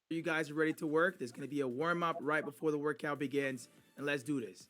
You guys are ready to work. There's going to be a warm up right before the workout begins, and let's do this.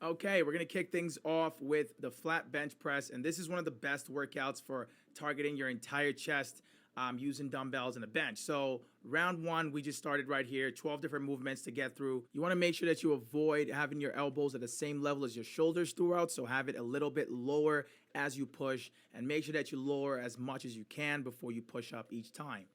Okay, we're gonna kick things off with the flat bench press, and this is one of the best workouts for targeting your entire chest using dumbbells and a bench. So, round one, we just started right here, 12 different movements to get through. You wanna make sure that you avoid having your elbows at the same level as your shoulders throughout, so have it a little bit lower as you push, and make sure that you lower as much as you can before you push up each time.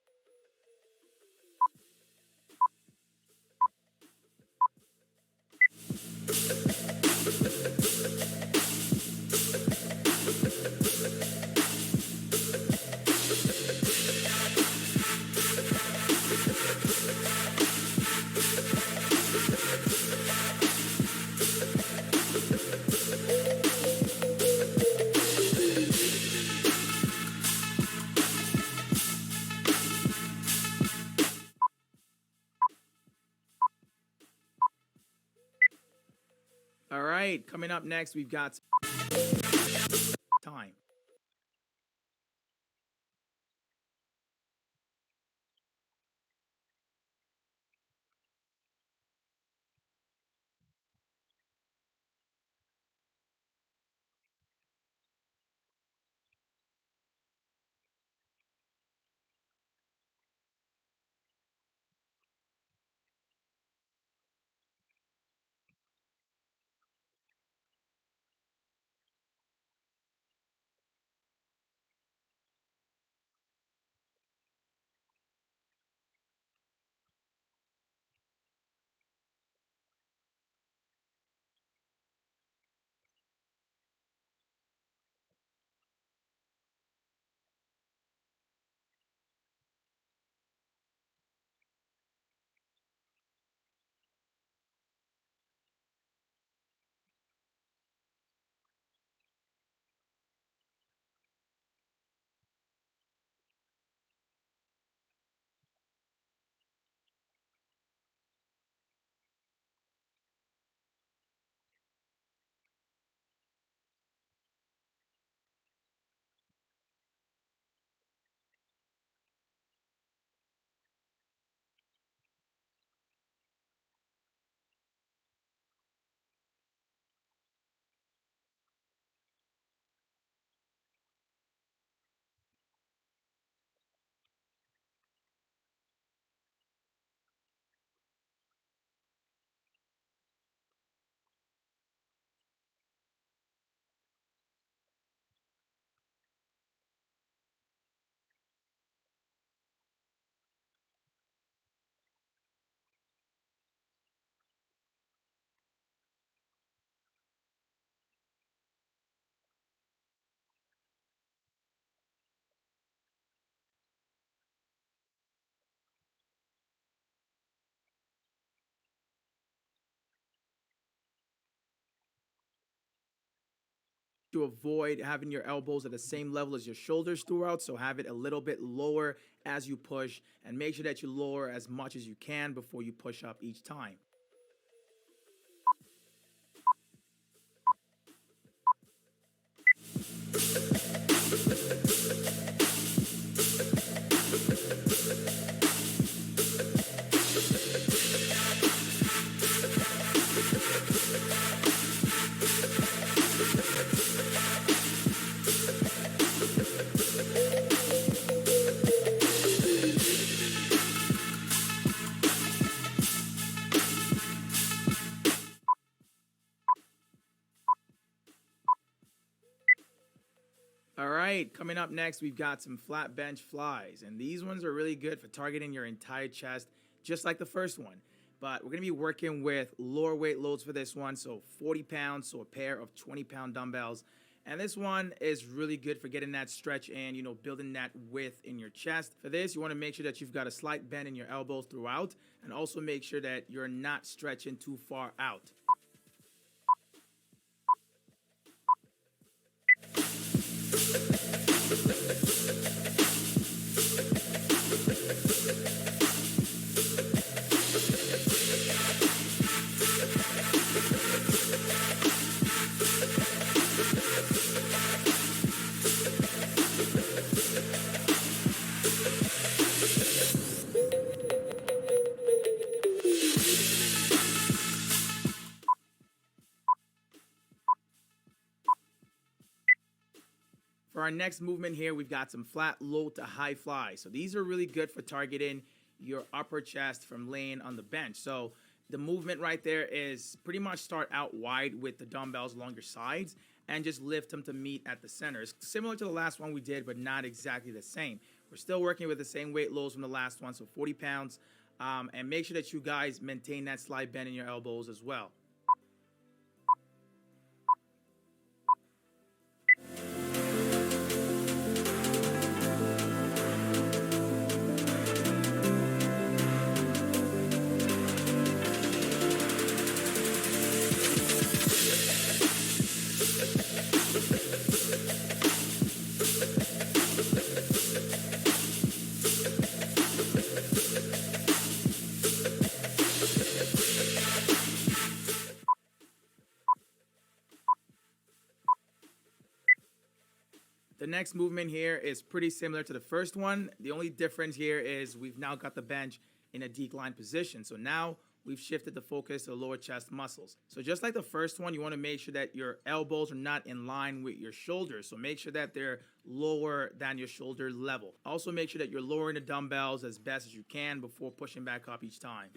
All right, coming up next, we've got time. to avoid having your elbows at the same level as your shoulders throughout. So have it a little bit lower as you push, and make sure that you lower as much as you can before you push up each time. All right, coming up next, we've got some flat bench flies, and these ones are really good for targeting your entire chest, just like the first one. But we're gonna be working with lower weight loads for this one, so 40 pounds, so a pair of 20-pound dumbbells. And this one is really good for getting that stretch and, building that width in your chest. For this, you wanna make sure that you've got a slight bend in your elbows throughout, and also make sure that you're not stretching too far out. For our next movement here, we've got some flat low to high flies. So these are really good for targeting your upper chest from laying on the bench. So the movement right there is pretty much start out wide with the dumbbells along your sides and just lift them to meet at the center. It's similar to the last one we did, but not exactly the same. We're still working with the same weight loads from the last one, so 40 pounds. And make sure that you guys maintain that slight bend in your elbows as well. The next movement here is pretty similar to the first one. The only difference here is we've now got the bench in a decline position. So now we've shifted the focus to the lower chest muscles. So just like the first one, you want to make sure that your elbows are not in line with your shoulders. So make sure that they're lower than your shoulder level. Also make sure that you're lowering the dumbbells as best as you can before pushing back up each time.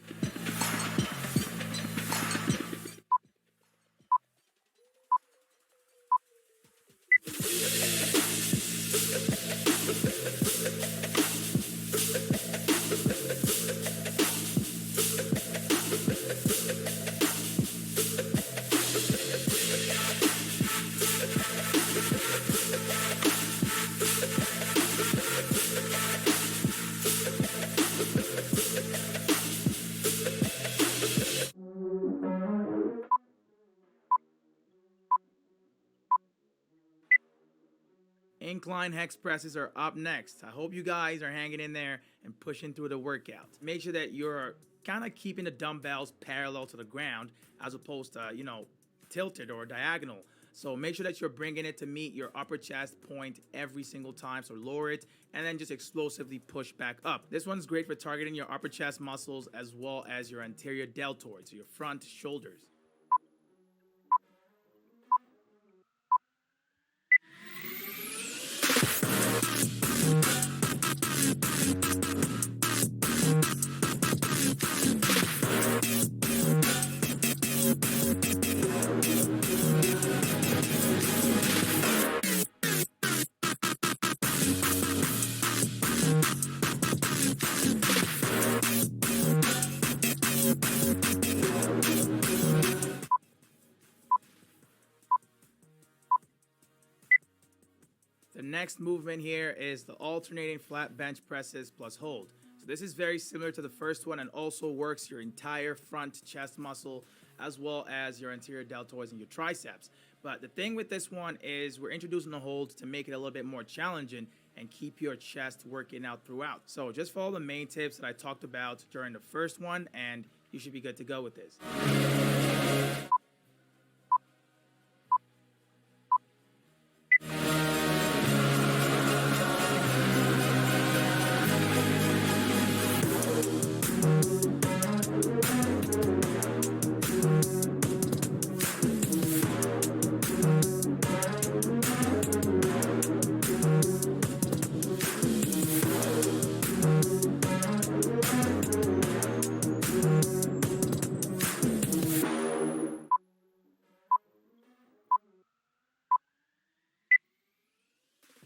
Incline hex presses are up next. I hope you guys are hanging in there and pushing through the workout. Make sure that you're kind of keeping the dumbbells parallel to the ground as opposed to, tilted or diagonal. So make sure that you're bringing it to meet your upper chest point every single time. So lower it and then just explosively push back up. This one's great for targeting your upper chest muscles as well as your anterior deltoid, so your front shoulders. The next movement here is the alternating flat bench presses plus hold. So this is very similar to the first one and also works your entire front chest muscle as well as your anterior deltoids and your triceps. But the thing with this one is we're introducing the holds to make it a little bit more challenging and keep your chest working out throughout. So just follow the main tips that I talked about during the first one, and you should be good to go with this.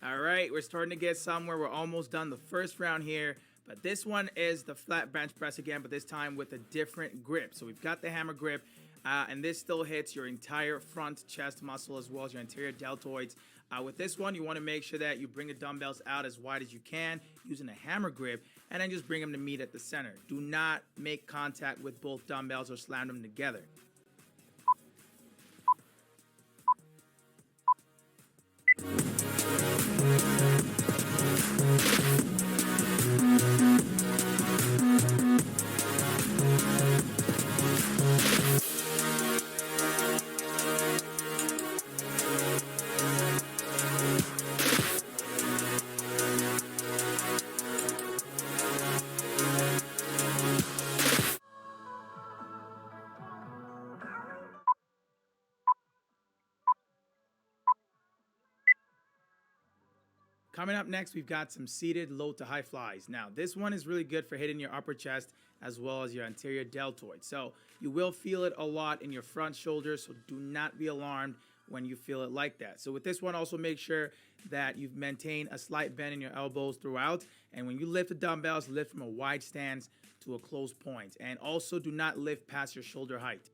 All right, we're starting to get somewhere. We're almost done the first round here, but this one is the flat bench press again, but this time with a different grip. So we've got the hammer grip, and this still hits your entire front chest muscle as well as your anterior deltoids. With this one, you want to make sure that you bring the dumbbells out as wide as you can using a hammer grip, and then just bring them to meet at the center. Do not make contact with both dumbbells or slam them together. Coming up next, we've got some seated low to high flies. Now, this one is really good for hitting your upper chest as well as your anterior deltoid. So you will feel it a lot in your front shoulders, so do not be alarmed when you feel it like that. So with this one, also make sure that you've maintained a slight bend in your elbows throughout. And when you lift the dumbbells, lift from a wide stance to a close point. And also do not lift past your shoulder height.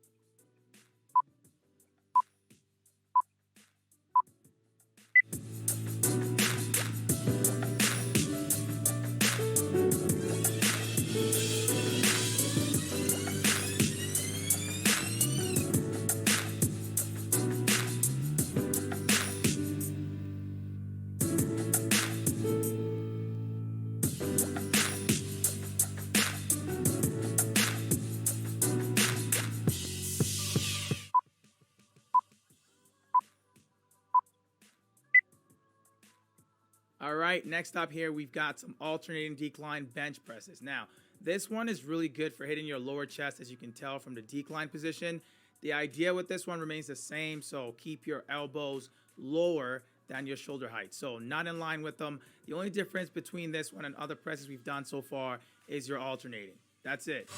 All right, next up here, we've got some alternating decline bench presses. Now, this one is really good for hitting your lower chest, as you can tell from the decline position. The idea with this one remains the same, so keep your elbows lower than your shoulder height. So not in line with them. The only difference between this one and other presses we've done so far is you're alternating. That's it.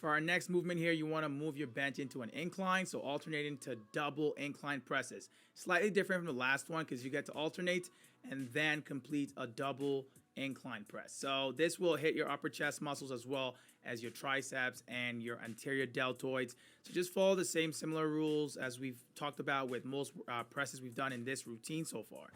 For our next movement here, you want to move your bench into an incline, so alternating to double incline presses. Slightly different from the last one because you get to alternate and then complete a double incline press. So this will hit your upper chest muscles as well as your triceps and your anterior deltoids. So just follow the same similar rules as we've talked about with most presses we've done in this routine so far.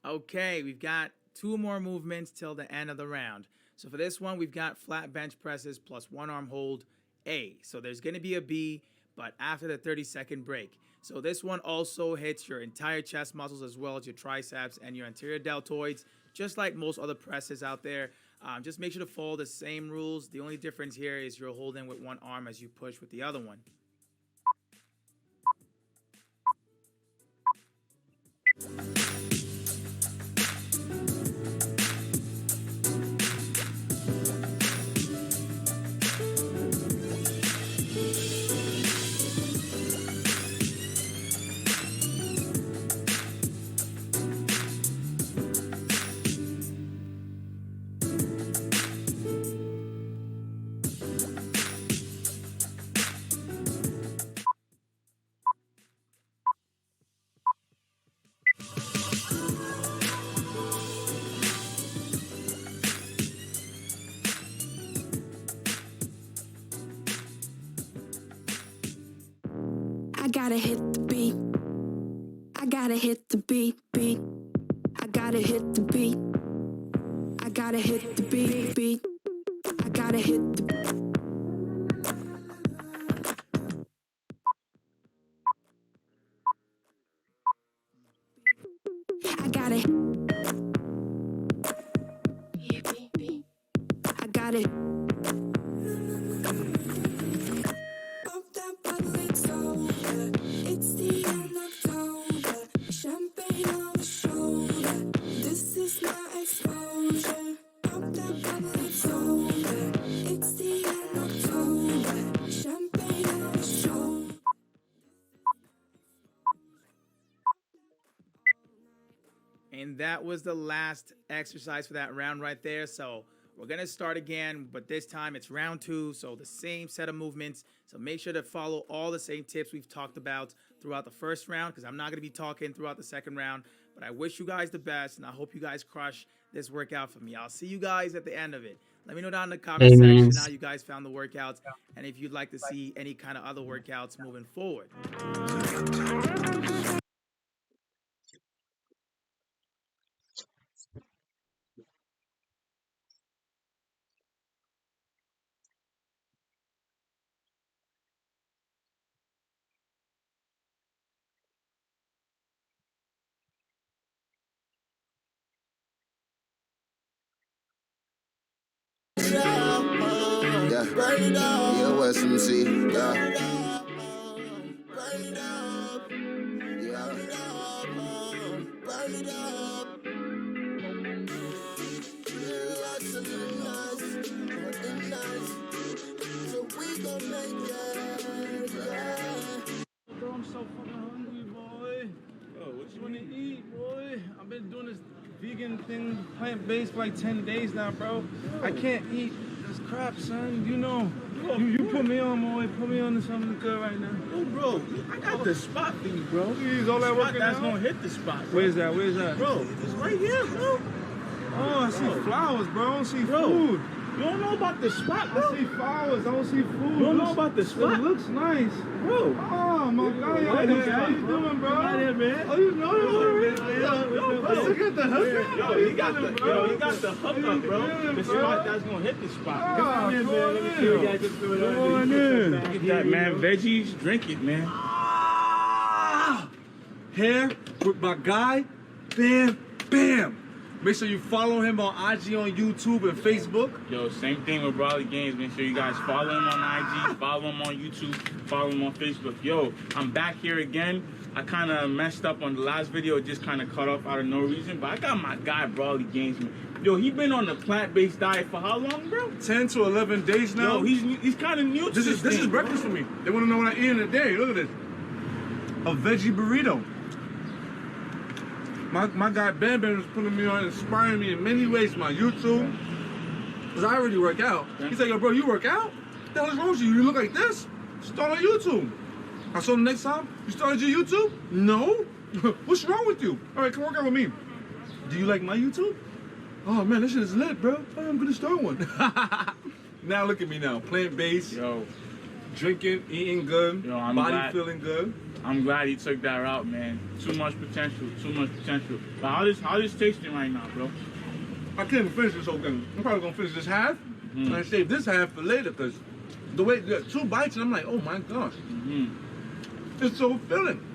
Okay, we've got two more movements till the end of the round. So for this one, we've got flat bench presses plus one arm hold A. So there's going to be a B, but after the 30-second break. So this one also hits your entire chest muscles as well as your triceps and your anterior deltoids, just like most other presses out there. Just make sure to follow the same rules. The only difference here is you're holding with one arm as you push with the other one. I gotta hit the beat. I gotta hit the beat, beat. I gotta hit the beat. I gotta hit the beat, beat. I gotta hit the I gotta I gotta Pop that bottle, it's over. It's the end of October. Champagne on the shoulder. This is my exposure. Pop that bottle, it's over. It's the end of October. Champagne on the shoulder. And that was the last exercise for that round right there. So we're going to start again, but this time it's round 2. So the same set of movements. So make sure to follow all the same tips we've talked about throughout the first round, because I'm not going to be talking throughout the second round. But I wish you guys the best, and I hope you guys crush this workout for me. I'll see you guys at the end of it. Let me know down in the comment section how you guys found the workouts, and if you'd like to see any kind of other workouts moving forward. Yeah, USMC, yeah. Bro, I'm so fucking hungry, boy. Yo, what you wanna eat, boy? I've been doing this vegan thing, plant-based for like 10 days now, bro. I can't eat this crap, son. You know, you put me on, boy. Put me on to something good right now. Oh, bro, I got the spot for you, bro. Please, all that Spot working that's out? gonna hit the spot. Bro. Where's that? Where's that? Bro, it's right here, bro. Oh, I see Bro. flowers, bro. I don't see Bro. food. You don't know about the spot, I bro? see flowers. I don't see food. You don't know about the spot? It looks nice. Bro. Oh, my God. Right here, How you doing, bro? Right here, man. Oh, you know this already? Yo, Let's look at the hookup. Yo, you got the hookup, bro. The spot that's gonna hit the spot. Come on in, man. Let me see what you guys just do it. Come on in. Look at that, man. Veggies, drink it, man. Here with my guy, Bam Bam. Make sure you follow him on IG, on YouTube, and Facebook. Yo, same thing with Brawley Games. Make sure you guys follow him on IG, follow him on YouTube, follow him on Facebook. Yo, I'm back here again. I kind of messed up on the last video. It just kind of cut off out of no reason. But I got my guy, Brawley Games, man. Yo, he been on the plant-based diet for how long, bro? 10 to 11 days now. Yo, he's kind of new to this is thing, bro. breakfast for me. They want to know what I eat in a day. Look at this. A veggie burrito. My guy Bam Bam is putting me on, inspiring me in many ways. My YouTube, because I already work out. He's like, yo, bro, you work out? What the hell is wrong with you? You look like this? Start on YouTube. I saw him next time. You started your YouTube? No. What's wrong with you? All right, come work out with me. Do you like my YouTube? Oh man, this shit is lit, bro. Oh, I'm gonna start one. Now look at me now, plant-based, Yo, drinking, eating good, Yo, I'm body glad- feeling good. I'm glad he took that route, man. Too much potential, too much potential. But how this tasting right now, bro? I can't even finish this whole thing. I'm probably gonna finish this half, and I save this half for later, because The way, the 2 bites, and I'm like, oh my gosh. It's so filling.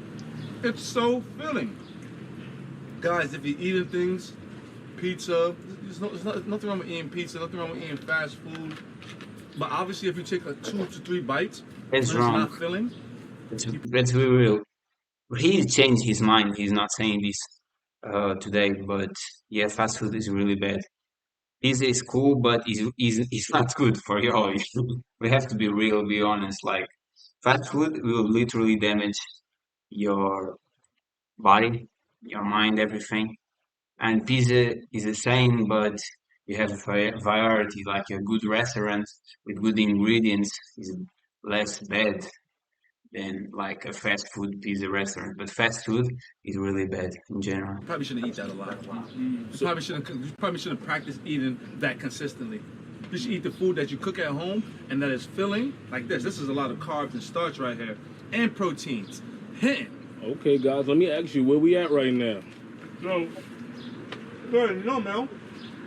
It's so filling. Guys, if you're eating things, pizza, there's nothing wrong with eating pizza, nothing wrong with eating fast food. But obviously, if you take 2 to 3 bites, It's and wrong. it's not filling. Let's be real. He changed his mind. He's not saying this today, but yeah, fast food is really bad. Pizza is cool, but is not good for you. We have to be real, be honest. Like fast food will literally damage your body, your mind, everything. And pizza is the same, but you have variety. Like a good restaurant with good ingredients is less bad than like a fast food pizza restaurant. But fast food is really bad in general. Probably shouldn't eat that a lot. You probably shouldn't practice eating that consistently. You should eat the food that you cook at home and that is filling, like this. This is a lot of carbs and starch right here, and proteins. Hitting. Okay, guys, let me ask you where we at right now. So, good, you know, Mel.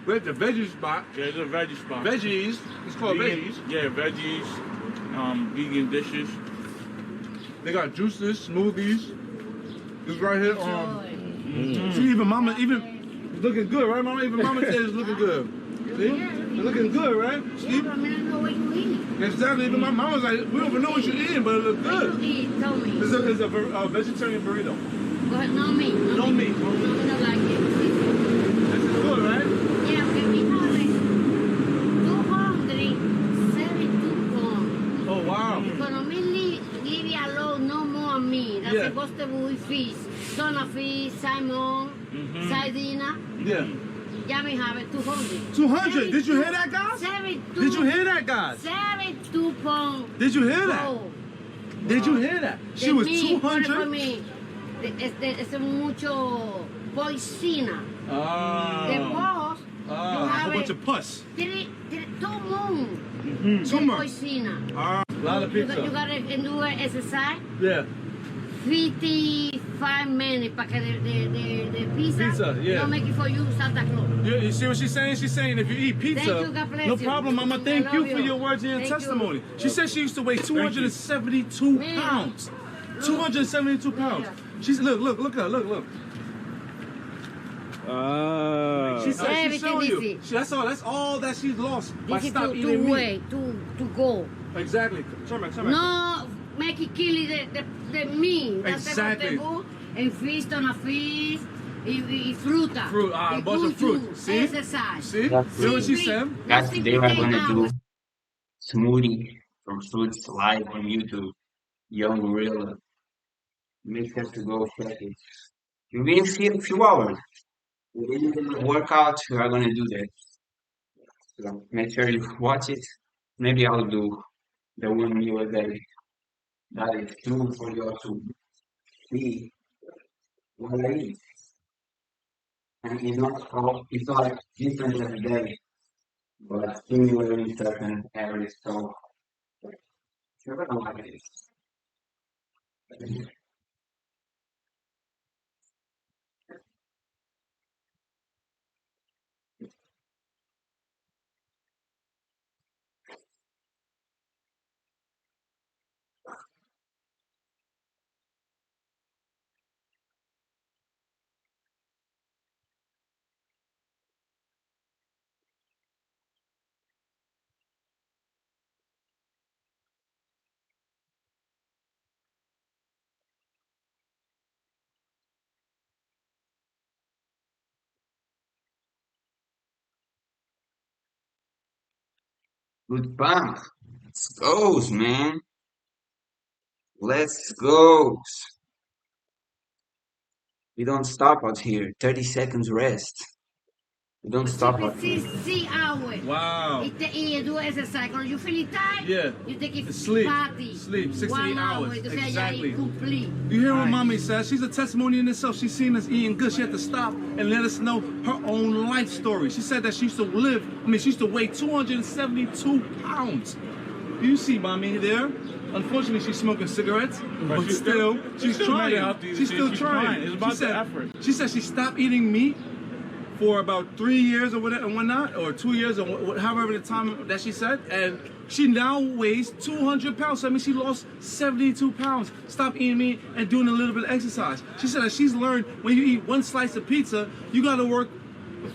We're at the veggie spot. Yeah, it's a veggie spot. Veggies. It's called Vegan- veggies. Yeah, veggies, vegan dishes. They got juices, smoothies. It's right here. See, even Mama, even looking good, right, Mama? Even Mama said it's looking good. See, it's looking good, right? See? But I don't know what you eat. Exactly. Even my mom was like, we don't even know what you're eating, but it looks What good. you eat? Tell me. It's a vegetarian burrito. Go ahead. No meat. No meat. No, we don't like it. This is good, right? Yeah, okay, we have it. 272 pounds. Oh wow. Economically, leave it alone, no more meat. That's Yeah. supposed to be fish. Tuna fish, salmon, sardina. Yeah. Yeah, we have it 200. 200. Did you hear that, guys? 72. Did you hear that, guys? 72 pounds. Did you hear that? Oh. Did you hear that? She was 200. Es mucho poisina. Ah. Después, you A whole have bunch it of pus. 2 months. Two de months. poisina. A lot of You pizza. gotta do exercise Yeah. 55 minutes para que the pizza, Pizza, yeah. don't make it for you Santa Claus. You see what she's saying? She's saying if you eat pizza, Thank you, God bless no you. problem, Mama. I Thank you love for you. your words and your Thank you. testimony. She said she used to weigh 272 Man. pounds. 272 pounds. She's look at her, look. Ah. She said Everything she's showing you. easy. That's all that she's lost by This is stop to eating meat. way to go. Exactly. Turn back. No make it kill the meat. Exactly. And fish, tuna fish, y fruta. Fruit, a bunch of fruit. See? Exercise. See? You That's know what she said? Guys, today we're gonna do hours. smoothie from fruits live on YouTube. Young Gorilla. Make sure to go check it. You'll be in a few hours. We're gonna work out. We are gonna do that. So make sure you watch it. Maybe I'll do the 1 meal a day. That is true for you to see what I eat. And it's not like different every day, but similar in certain areas. So you're gonna like it. Good pump. Let's go, man. Let's go. We don't stop out here. 30 seconds rest. We don't stop out here. 6 hours. Wow. Y you do exercise. When you feel tired, Yeah. you take it Sleep. party. Sleep. 6 to 8 1 hour. hours. Entonces Exactly. ya complete. You hear what Nice. Mommy says? She's a testimony in itself. She's seen us eating good. She had to stop and let us know her own life story. She said that she used to weigh 272 pounds. You see Mommy there? Unfortunately, she's smoking cigarettes, but she's still, she's still trying. made it healthy. She's still She's trying. trying. It's about She the said- effort. She said she stopped eating meat for about 3 years or whatever, and whatnot, or 2 years, or however the time that she said, and She now weighs 200 pounds. So I mean, she lost 72 pounds. Stop eating meat and doing a little bit of exercise. She said that she's learned when you eat one slice of pizza, you got to work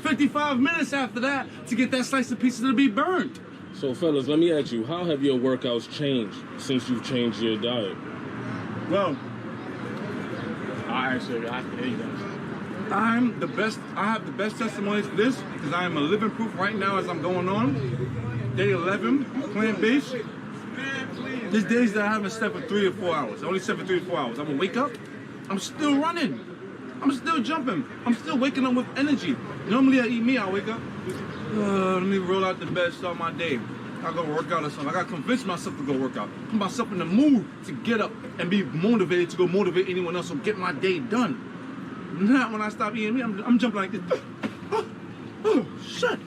55 minutes after that to get that slice of pizza to be burned. So, fellas, let me ask you, how have your workouts changed since you've changed your diet? Well, I answer after you guys. I'm the best. I have the best testimony for this because I am a living proof right now as I'm going on. Day 11, plant-based. There's days that I haven't slept for 3 or 4 hours. I only slept for 3 or 4 hours. I'm gonna wake up, I'm still running. I'm still jumping. I'm still waking up with energy. Normally I eat meat, I wake up. Let me roll out the bed, start my day. I go work out or something. I gotta convince myself to go work out. Put myself in the mood to get up and be motivated to go motivate anyone else or get my day done. Not when I stop eating meat, I'm jumping like this. Oh, shit.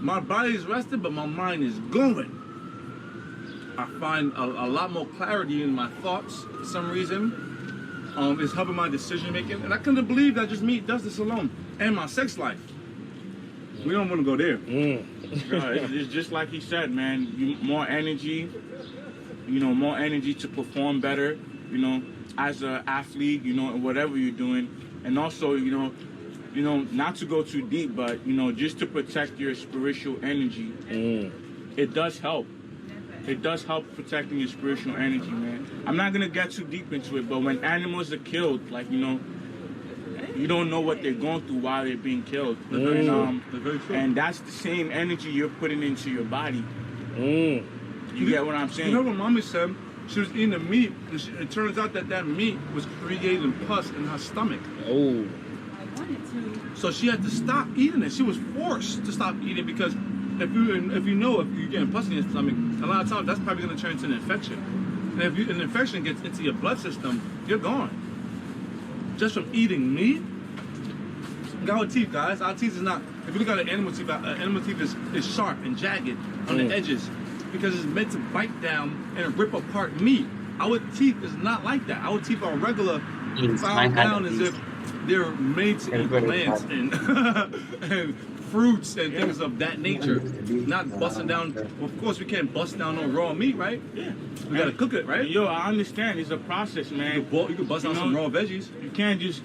My body is rested, but my mind is going. I find a lot more clarity in my thoughts for some reason. It's helping my decision making. And I couldn't believe that just me does this alone. And my sex life. We don't want to go there. No, it's just like he said, man. More energy, more energy to perform better, as an athlete, in whatever you're doing. And also, not to go too deep, but, just to protect your spiritual energy. It does help. It does help protecting your spiritual energy, man. I'm not going to get too deep into it, but when animals are killed, like, you don't know what they're going through while they're being killed. And that's the same energy you're putting into your body. You get what I'm saying? You know what Mommy said? She was eating the meat, and it turns out that meat was creating pus in her stomach. Oh. So she had to stop eating it. She was forced to stop eating because if you're getting pus in your stomach, a lot of times that's probably going to turn into an infection. And if an infection gets into your blood system, you're gone. Just from eating meat. Look at our teeth, guys. Our teeth is not. If you look at an animal teeth is sharp and jagged on the edges because it's meant to bite down and rip apart meat. Our teeth is not like that. Our teeth are regular, filed down as if they're made to eat plants and fruits and things of that nature. Not busting down. Of course, we can't bust down on raw meat, right? Yeah. We gotta cook it, right? Yo, I understand. It's a process, man. You can bust down some raw veggies. You can't just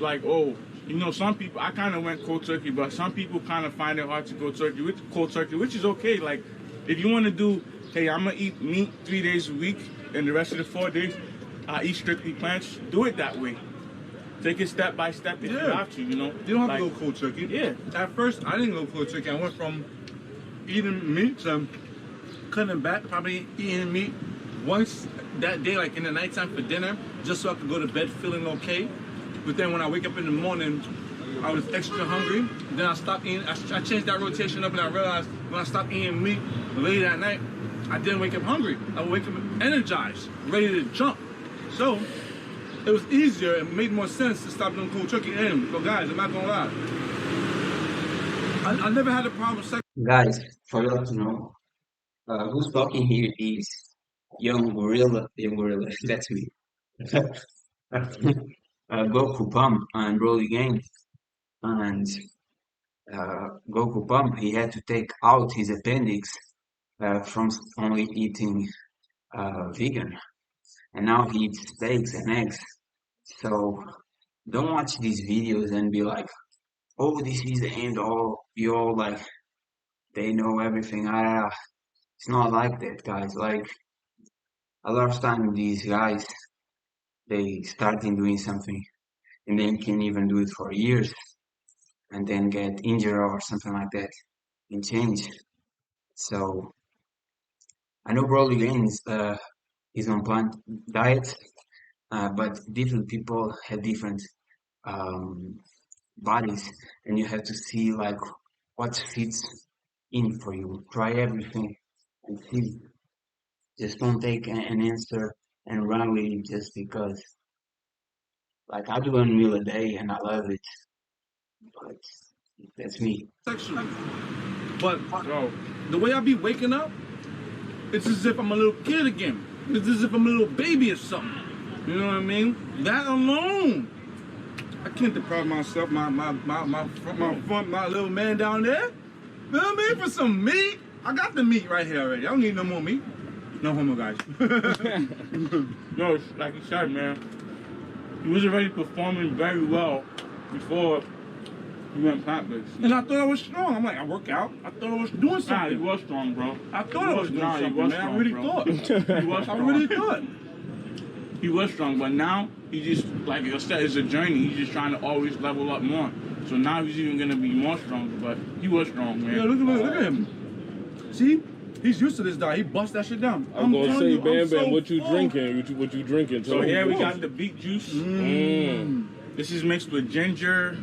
some people, I kind of went cold turkey, but some people kind of find it hard to go cold turkey, which is okay. Like, if you want to do, hey, I'm going to eat meat 3 days a week, and the rest of the 4 days, I eat strictly plants, do it that way. Take it step by step if you have to, You don't have to go cold turkey. Yeah. At first, I didn't go cold turkey. I went from eating meat to cutting back, probably eating meat once that day, like in the nighttime for dinner, just so I could go to bed feeling okay. But then when I wake up in the morning, I was extra hungry. Then I stopped eating. I changed that rotation up, and I realized when I stopped eating meat late at night, I didn't wake up hungry. I would wake up energized, ready to jump. So it was easier and made more sense to stop doing cold turkey. And so guys, I'm not gonna lie, I never had a problem with sex. Guys, for you to know, who's talking here is Young Gorilla, that's me. Goku Pump and Broly Games. And Goku Pump, he had to take out his appendix from only eating vegan. And now he eats steaks and eggs. So don't watch these videos and be like, oh, this is the end all. You all like, they know everything. It's not like that, guys. Like, a lot of time these guys, they start in doing something and then can even do it for years and then get injured or something like that and change. So I know Broly Games is on plant diet, but different people have different bodies, and you have to see like what fits in for you. Try everything and see. Just don't take an answer and run with it just because. Like, I do 1 meal a day and I love it, but that's me. Sexually. But the way I be waking up, it's as if I'm a little kid again. It's as if I'm a little baby or something. You know what I mean? That alone, I can't deprive myself, my little man down there. You know what I mean? For some meat, I got the meat right here already. I don't need no more meat. No homo, guys. Yo, like you said, man, he was already performing very well before he went plant-based. And I thought I was strong. I'm like, I work out. I thought I was doing Nah, he something. was strong, bro. I thought I was doing Nah, he something, was man. I strong, really bro. thought. He was I strong. really thought. He was strong, but now he just, like I said, it's a journey. He's just trying to always level up more. So now he's even gonna be more stronger, but he was strong, man. Yeah, look at him. See? He's used to this diet. He bust that shit down. I'm gonna telling say, you, Bam I'm Bam, so what you full. drinking? What you drinking? So Tell here me. we got the beet juice. This is mixed with ginger,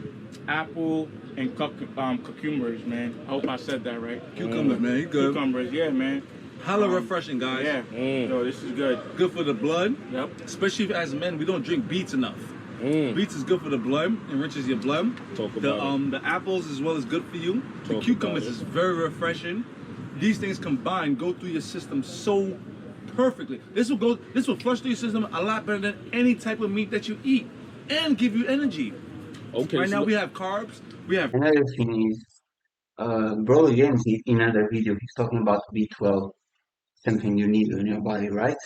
apple, and cucumbers, man. I hope I said that right. Cucumbers, man. He good. Cucumbers, yeah, man. Hella refreshing, guys. Yeah. So this is good. Good for the blood. Yep. Especially as men, we don't drink beets enough. Mm. Beets is good for the blood, enriches your blood. Talk about it. The apples as well is good for you. The Talk cucumbers about it. is very refreshing. These things combined go through your system so perfectly. This will flush through your system a lot better than any type of meat that you eat and give you energy. Okay. Right so now we have carbs. We have Another thing is, Broly James, in another video, he's talking about B12, something you need in your body, right?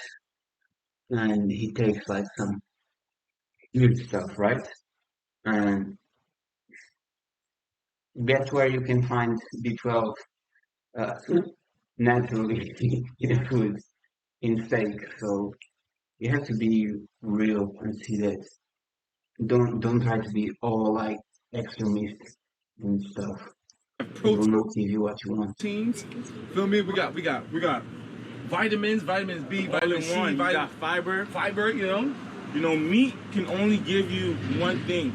And he takes like some weird stuff, right? And guess where you can find B12 naturally in food, in steak. So you have to be real and see that. Don't try to be all like extremist and stuff. It will not give you what you want. proteins. Feel me? We got vitamins, vitamins B, All vitamin in C, one. You got vitamin fiber. you know. You know, meat can only give you one thing.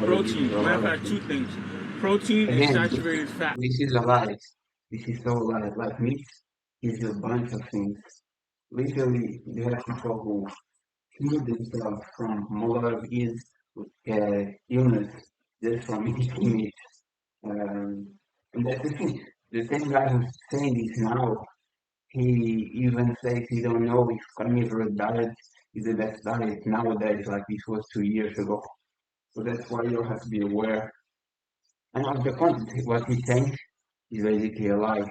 Protein. Matter of fact, two things. Protein and Again, saturated fat. This is a lie. This is so lie. Like meat gives you a bunch of things. Literally, you have people who heal themselves from a lot of illness just from eating meat. And that's the thing. The same guy who's saying this now, he even says he don't know if carnivore diet is the best diet nowadays, like this was 2 years ago. So that's why you have to be aware. And of the content, what he's saying is basically a lie.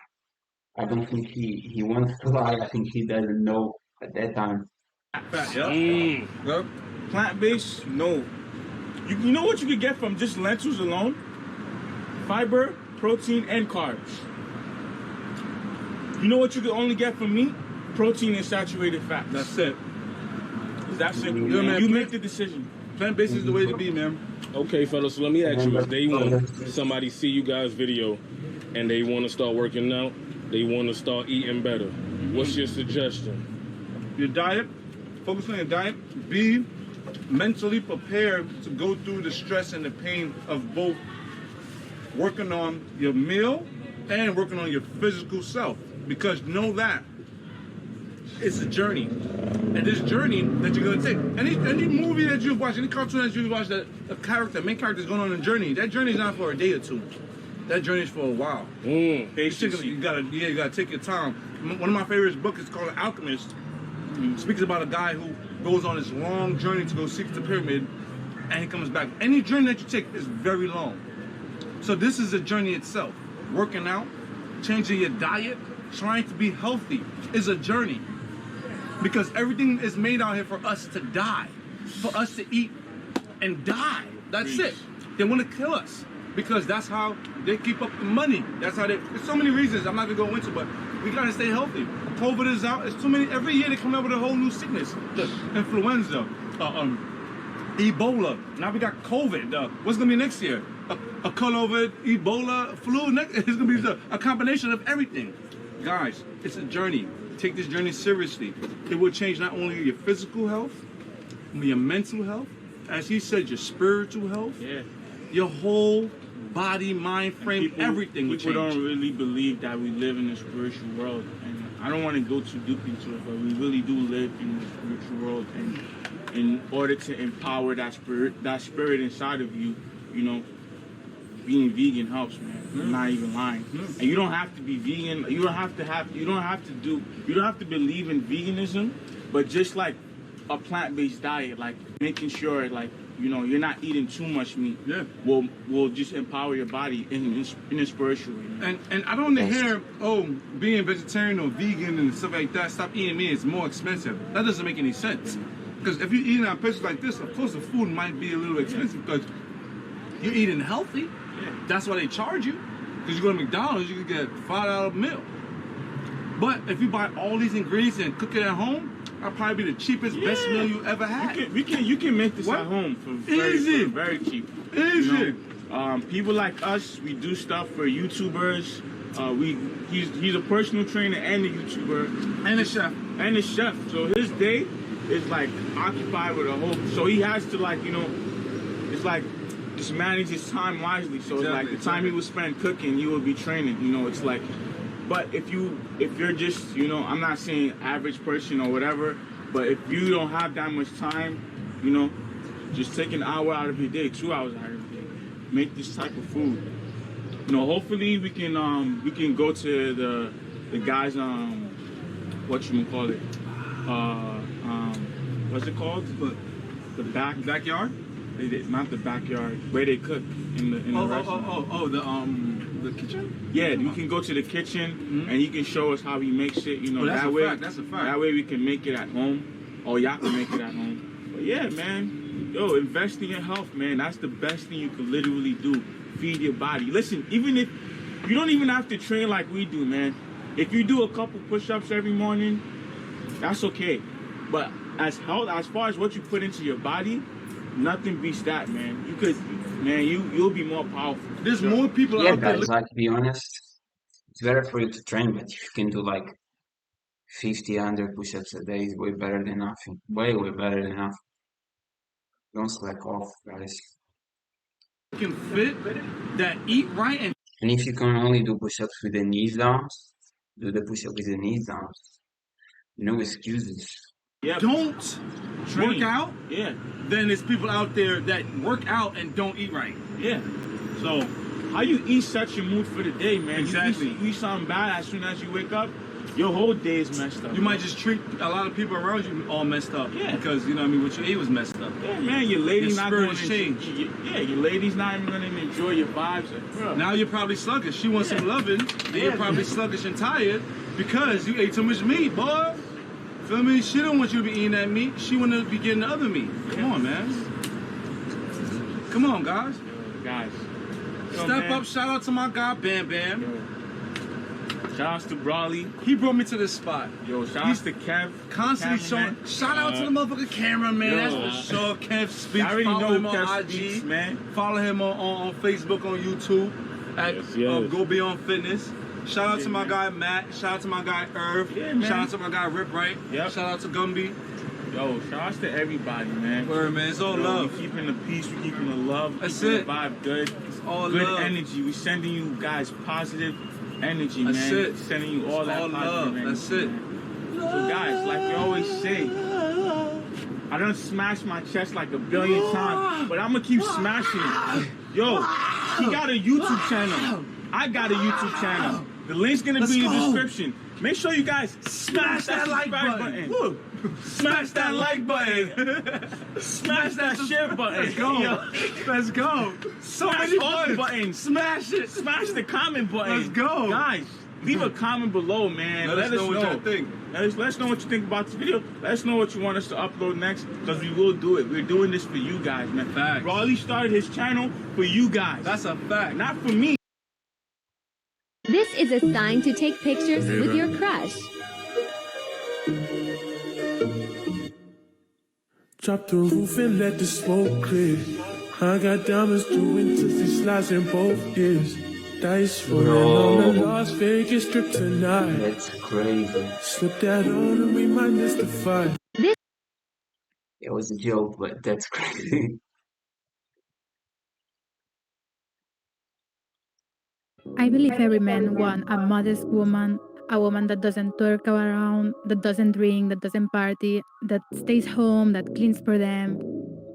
I don't think he wants to lie. I think he doesn't know at that time. Fat, yeah. Yep. Plant-based, no. You know what you could get from just lentils alone? Fiber, protein, and carbs. You know what you could only get from meat? Protein and saturated fat. That's it. That's simple. Yeah, man. You make the decision. Plant-based is the way to be, man. Okay, fellas, so let me ask you, if day one, somebody see you guys' video and they want to start working out, they want to start eating better, what's your suggestion? Your diet, focus on your diet. Be mentally prepared to go through the stress and the pain of both working on your meal and working on your physical self. Because know that it's a journey. And this journey that you're gonna take, any movie that you've watched, any cartoon that you've watched, that the main character is going on a journey. That journey is not for a day or two. That journey is for a while. Basically, you gotta take your time. One of my favorite books is called The Alchemist. It speaks about a guy who goes on this long journey to go seek the pyramid, and he comes back. Any journey that you take is very long. So this is a journey itself. Working out, changing your diet, trying to be healthy is a journey. Because everything is made out here for us to die, for us to eat and die. That's it. They want to kill us because that's how they keep up the money. That's how there's so many reasons I'm not gonna go into, but we gotta stay healthy. COVID is out. It's too many. Every year they come out with a whole new sickness. The influenza, Ebola. Now we got COVID. What's gonna be next year? A COVID, Ebola, flu. It's gonna be a combination of everything. Guys, it's a journey. Take this journey seriously. It will change not only your physical health, but your mental health, as he said, your spiritual health, your whole body, mind, frame, everything will change. People don't really believe that we live in a spiritual world, and I don't want to go too deep into it, but we really do live in a spiritual world, and in order to empower that spirit inside of you, you know, being vegan helps, man. I'm not even lying. And you don't have to be vegan. You don't have to believe in veganism, but just like a plant-based diet, like making sure like you know, you're not eating too much meat. Yeah. Will just empower your body in an inspirational way. Man. And I don't hear, oh, being vegetarian or vegan and stuff like that, stop eating meat, it's more expensive. That doesn't make any sense. Because if you're eating at places like this, of course the food might be a little expensive because you're eating healthy. Yeah. That's why they charge you. Because you go to McDonald's, you can get a $5 meal. But if you buy all these ingredients and cook it at home, that'll probably be the cheapest, best meal you ever had. You can make this at home for very cheap. Easy. You know, people like us, we do stuff for YouTubers. He's a personal trainer and a YouTuber And a chef. and a chef. So his day is like occupied with a whole. So he has to like, you know, it's like just manage his time wisely. So it's like the time he would spend cooking, he would be training. You know, it's like. But if you're just, you know, I'm not saying average person or whatever, but if you don't have that much time, you know, just take an hour out of your day, 2 hours out of your day, make this type of food. You know, hopefully we can go to the guys whatchamacallit, what's it called? The backyard? Not the backyard, where they cook in the restaurant. The kitchen? Yeah, we can go to the kitchen and he can show us how he makes it. You know, that's that a way, fact, that's a fact. That way we can make it at home, or y'all can make it at home. But yeah, man, yo, invest in your health, man. That's the best thing you can literally do. Feed your body. Listen, even if you don't even have to train like we do, man. If you do a couple push-ups every morning, that's okay. But as far as what you put into your body, nothing beats that, man. You'll be more powerful. There's more people Yeah, out there. guys, like, to be honest, it's better for you to train, but if you can do like 50, 100 push-ups a day, is way better than nothing. Way better than nothing. Don't slack off, guys. Looking fit, that eat right, And if you can only do push-ups with the knees down, do the push-up with the knees down. No excuses. Yeah, don't train. work out, Yeah, then there's people out there that work out and don't eat right. yeah. So how you eat sets your mood for the day, man. Exactly. You eat something bad as soon as you wake up, your whole day is messed up. You might just treat a lot of people around you all messed up. Yeah. Because, you know what I mean, what you ate was messed up. Yeah, man, your lady's Your not spirit going has to changed. Yeah, your lady's not even going to enjoy your vibes. Like, bro. Now you're probably sluggish. She wants some loving, then Yeah. you're probably sluggish and tired because you ate too much meat, boy. Feel me? She don't want you to be eating that meat. She want to be getting the other meat. Come on, man. Come on, guys. Guys. Step man. up. Shout out to my guy, Bam Bam. Shout outs to Brawley. He brought me to this spot. Yo, shout outs to Kev. Constantly showing. cameraman. Shout out to the motherfucking cameraman. That's yo, for sure. Kev Speaks. I already Follow know him on Kev IG. Speaks, man. Follow him on Facebook, on YouTube. At Yes. Go Beyond Fitness. Shout out to my guy Matt. Shout out to my guy Irv. Yeah, man. Shout out to my guy Rip Right. Yep. Shout out to Gumby. Yo, shout outs to everybody, man. Word, man. It's all Yo, love. We keeping the peace, we keeping the love, That's keeping it. the vibe good. It's all Good love. energy. We sending you guys positive energy, That's man. it. Sending you all It's that all positive love. energy. That's it. So guys, like we always say, I done smashed my chest like a billion times, but I'm gonna keep smashing it. Yo, he got a YouTube channel. I got a YouTube channel. The link's gonna be in the description. Make sure you guys smash that like button. Woo. Smash that like button. Smash that share button. Let's go. Yo, Let's go. So smash many all the buttons. buttons. Smash it. Smash the comment button. Let's go. Guys, leave a comment below, man. Let us know what y'all think. Let us know what you think about this video. Let us know what you want us to upload next, because we will do it. We're doing this for you guys, man. Facts. Raleigh started his channel for you guys. That's a fact. Not for me. This is a sign to take pictures with your crush. Drop the roof and let the smoke clear. I got diamonds doing tootsie slides in both ears. Dice rolling on the Las Vegas strip tonight. That's crazy. Slip that on and we might miss the fight. It was a joke, but that's crazy. I believe every man wants a modest woman, a woman that doesn't twerk around, that doesn't drink, that doesn't party, that stays home, that cleans for them,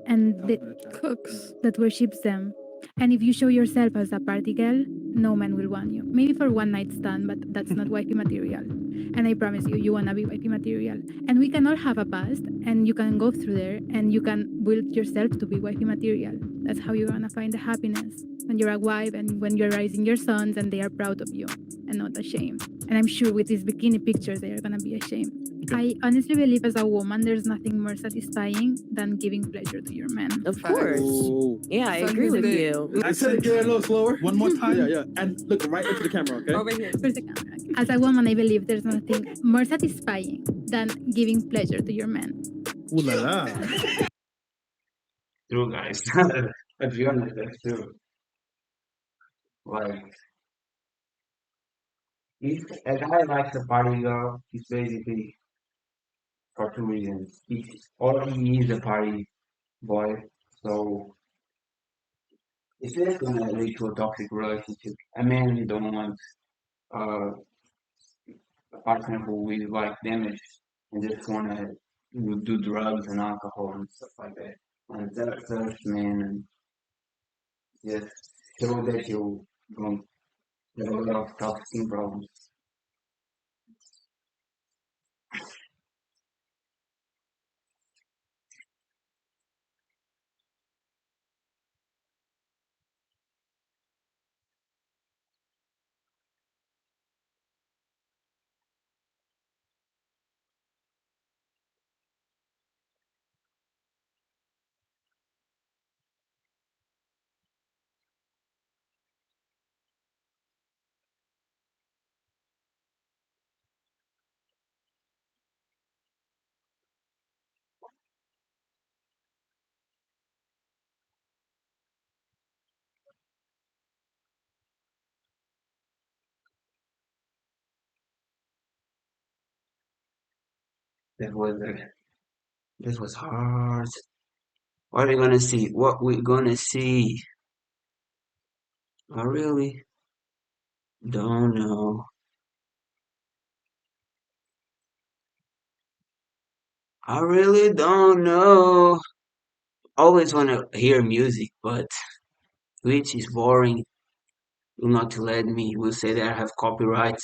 and that cooks, that worships them. And if you show yourself as a party girl, no man will want you. Maybe for one night stand, but that's not wifey material. And I promise you, you wanna be wifey material. And we can all have a past, and you can go through there, and you can build yourself to be wifey material. That's how you're gonna find the happiness when you're a wife and when you're raising your sons and they are proud of you and not ashamed. And I'm sure with these bikini pictures, they are gonna be ashamed. I honestly believe as a woman, there's nothing more satisfying than giving pleasure to your man. Of course. Ooh. Yeah, I So agree here's with the- you. I said it again a little slower. One more time. Yeah, yeah. And look right into the camera, okay? Over here. Where's the camera? As a woman, I believe there's nothing more satisfying than giving pleasure to your man. Ooh la la. True, guys. But be honest, that's true. Like, if a guy likes a party girl, it's basically for two reasons. Or he is a party boy, so it's just gonna lead to a toxic relationship. A man don't want a partner who is like damaged and just wanna do drugs and alcohol and stuff like that. And that's man, and just show that you're going to have a lot of toxic problems. This was hard. What are we gonna see? What we gonna see? I really don't know. I really don't know. Always wanna hear music, but Twitch is boring. Will not let me. Will say that I have copyright,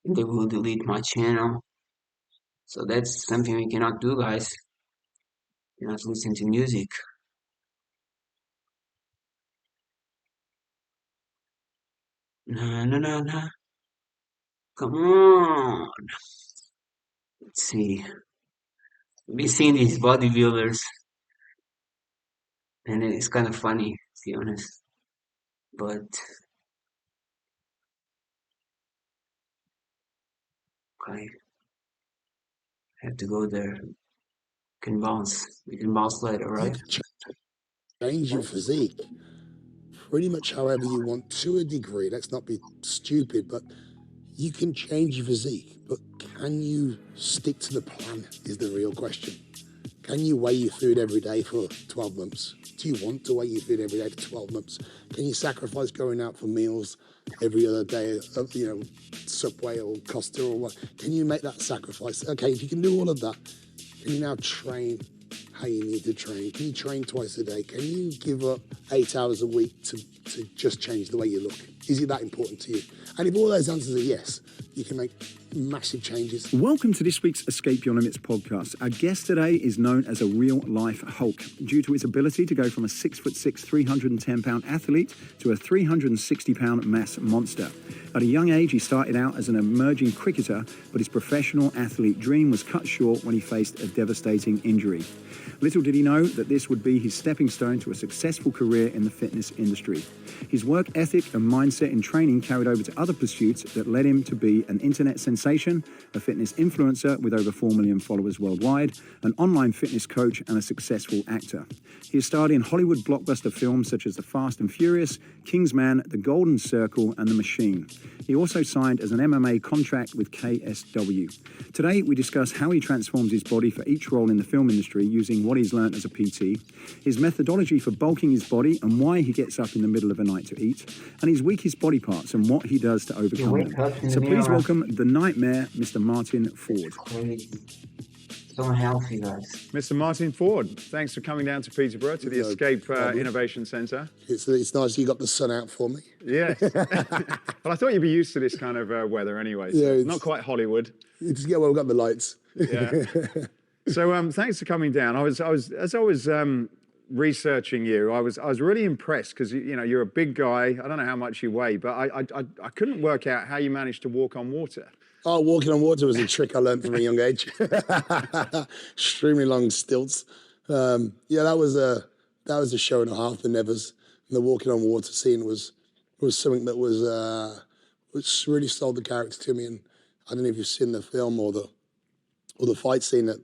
and they will delete my channel. So that's something we cannot do, guys. You cannot listen to music. No. Come on. Let's see. We seen these bodybuilders, and it's kind of funny, to be honest. But okay, have to go there. Can bounce. We can bounce later, right? Change your physique pretty much however you want to a degree. Let's not be stupid, but you can change your physique. But can you stick to the plan is the real question. Can you weigh your food every day for 12 months? Do you want to weigh your food every day for 12 months? Can you sacrifice going out for meals every other day of, Subway or Costa or what? Can you make that sacrifice? Okay, if you can do all of that, can you now train how you need to train? Can you train twice a day? Can you give up 8 hours a week to just change the way you look? Is it that important to you? And if all those answers are yes, you can make massive changes. Welcome to this week's Escape Your Limits podcast. Our guest today is known as a real-life Hulk due to his ability to go from a 6'6", 310-pound athlete to a 360-pound mass monster. At a young age, he started out as an emerging cricketer, but his professional athlete dream was cut short when he faced a devastating injury. Little did he know that this would be his stepping stone to a successful career in the fitness industry. His work ethic and mindset in training carried over to other pursuits that led him to be an internet sensation, a fitness influencer with over 4 million followers worldwide, an online fitness coach, and a successful actor. He has starred in Hollywood blockbuster films such as The Fast and Furious, Kingsman, The Golden Circle, and The Machine. He also signed as an MMA contract with KSW. Today, we discuss how he transforms his body for each role in the film industry using what he's learned as a PT, his methodology for bulking his body and why he gets up in the middle of the night to eat, and his weakest body parts and what he does to overcome them. So please welcome the Nightmare, Mr. Martin Ford. so unhealthy, guys. Mr. Martin Ford, thanks for coming down to Peterborough to the No Escape problem. Innovation Centre. It's nice you got the sun out for me. Yeah. Well, I thought you'd be used to this kind of weather anyway. So Yeah, not quite Hollywood. It's, yeah, well, we've got the lights. Yeah. So thanks for coming down. As I was researching you, I was really impressed because you know you're a big guy. I don't know how much you weigh, but I couldn't work out how you managed to walk on water. Oh, walking on water was a trick I learned from a young age. Extremely long stilts. Yeah, that was a show and a half, the Nevers. And the walking on water scene was something that was really sold the character to me. And I don't know if you've seen the film or the fight scene that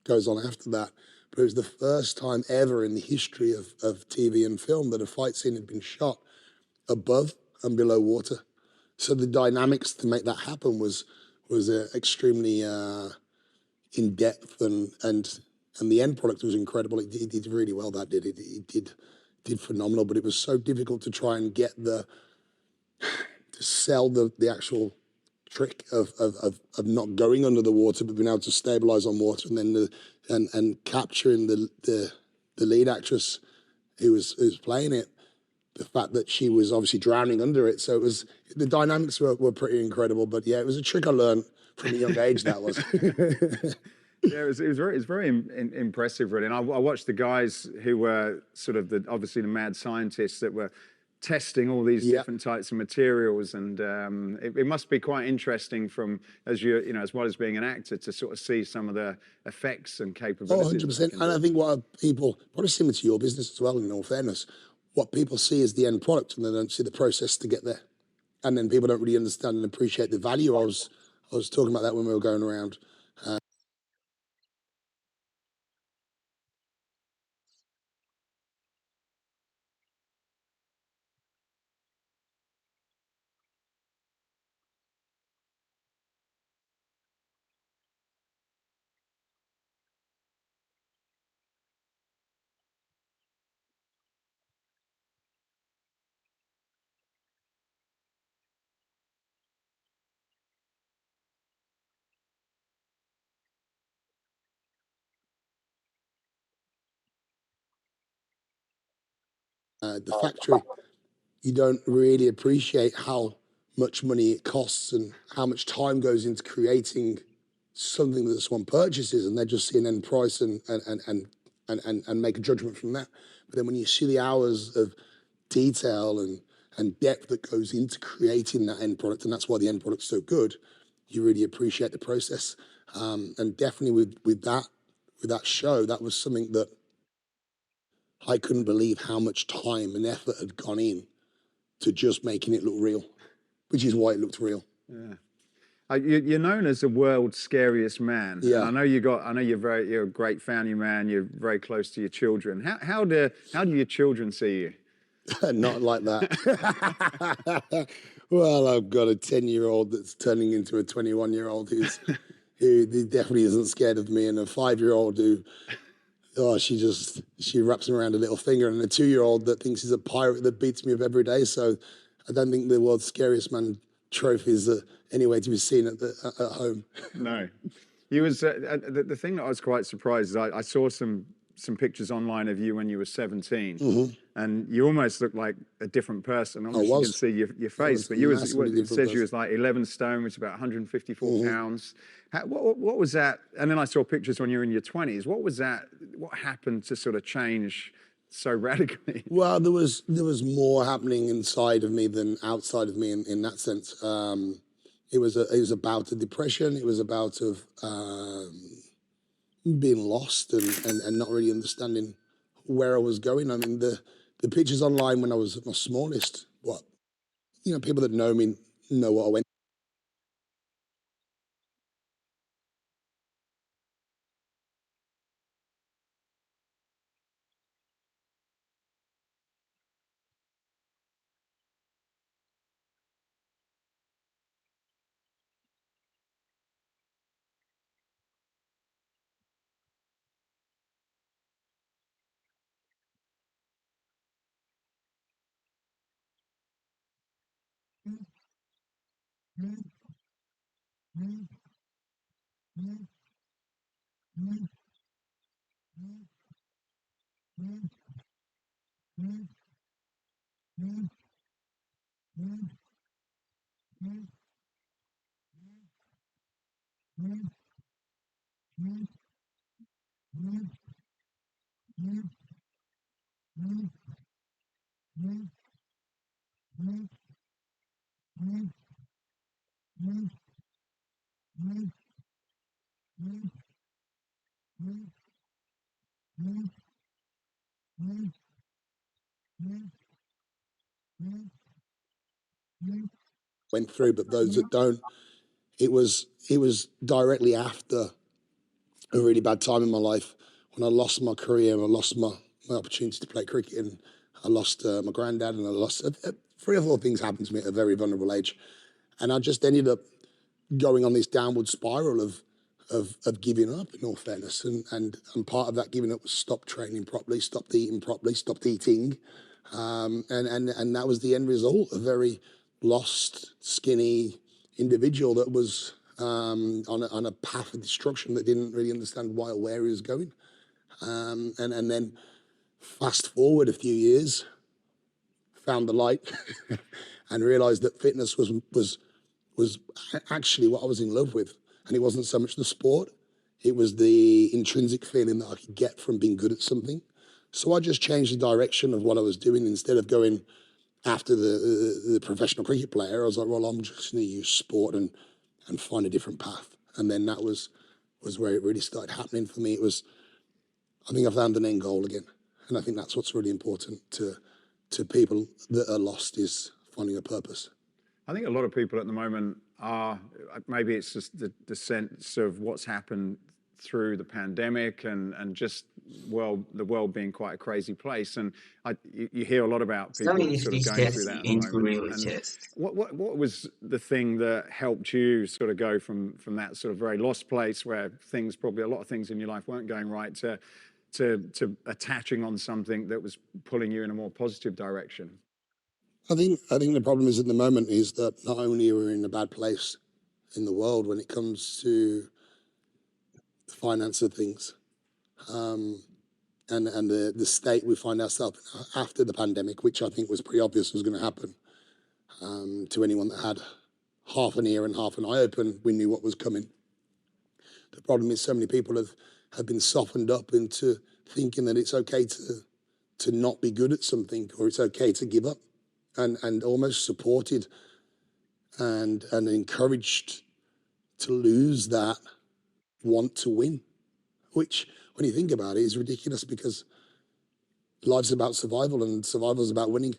goes on after that, but it was the first time ever in the history of TV and film that a fight scene had been shot above and below water. So the dynamics to make that happen was extremely in depth, and the end product was incredible. It did really well. That did phenomenal. But it was so difficult to try and get to sell the actual trick of not going under the water, but being able to stabilize on water, and then and capturing the lead actress who was playing it. The fact that she was obviously drowning under it. So the dynamics were pretty incredible. But yeah, it was a trick I learned from a young age, that was. Yeah, it was very impressive, really. And I watched the guys who were sort of obviously the mad scientists that were testing all these different types of materials, and it must be quite interesting as well as being an actor to sort of see some of the effects and capabilities. 100%. And I think what people, probably similar to your business as well, in all fairness, what people see is the end product and they don't see the process to get there. And then people don't really understand and appreciate the value. I was talking about that when we were going around. The factory, you don't really appreciate how much money it costs and how much time goes into creating something that someone purchases, and they just see an end price and make a judgment from that. But then when you see the hours of detail and depth that goes into creating that end product, and that's why the end product's so good, you really appreciate the process. And definitely with that show, that was something that I couldn't believe how much time and effort had gone in to just making it look real, which is why it looked real. Yeah. You're known as the world's scariest man. Yeah. And I know you're a great family man. You're very close to your children. How do your children see you? Not like that. Well, I've got a 10-year-old that's turning into a 21-year-old who definitely isn't scared of me, and a 5-year-old who, she wraps him around a little finger, and a 2-year-old that thinks he's a pirate that beats me up every day. So I don't think the world's scariest man trophy is anywhere to be seen at home. No. The thing that I was quite surprised is I saw some pictures online of you when you were 17, and you almost looked like a different person. Obviously, you can see your face, but it says you was like 11 stone, which is about 154 pounds. What was that? And then I saw pictures when you were in your 20s. What was that? What happened to sort of change so radically? Well, there was more happening inside of me than outside of me in that sense. It was about a depression. It was about being lost and not really understanding where I was going. I mean, the pictures online when I was at my smallest, people that know me know what I went. Went through, but those that don't, it was directly after a really bad time in my life when I lost my career and I lost my opportunity to play cricket, and I lost my granddad, and I lost 3 or 4 things happened to me at a very vulnerable age, and I just ended up going on this downward spiral of giving up, in all fairness, and part of that giving up was stop training properly, stopped eating properly, stopped eating, and that was the end result, a very lost, skinny individual that was on a path of destruction that didn't really understand why or where he was going. And then fast forward a few years, found the light and realized that fitness was actually what I was in love with. And it wasn't so much the sport, it was the intrinsic feeling that I could get from being good at something. So I just changed the direction of what I was doing. Instead of going after the professional cricket player, I was like, well, I'm just going to use sport and find a different path. And then that was where it really started happening for me. It was, I think I found an end goal again. And I think that's what's really important to people that are lost, is finding a purpose. I think a lot of people at the moment are, maybe it's just the sense of what's happened through the pandemic and just, well, the world being quite a crazy place. And you hear a lot about people sort of going through that at the moment. And what was the thing that helped you sort of go from that sort of very lost place where things, probably a lot of things in your life weren't going right, to attaching on something that was pulling you in a more positive direction? I think the problem is at the moment is that not only are we in a bad place in the world when it comes to the finance of things, and the state we find ourselves in after the pandemic, which I think was pretty obvious was going to happen to anyone that had half an ear and half an eye open. We knew what was coming. The problem is so many people have been softened up into thinking that it's okay to not be good at something, or it's okay to give up, and almost supported and encouraged to lose that want to win, which, when you think about it, is ridiculous, because life's about survival and survival is about winning.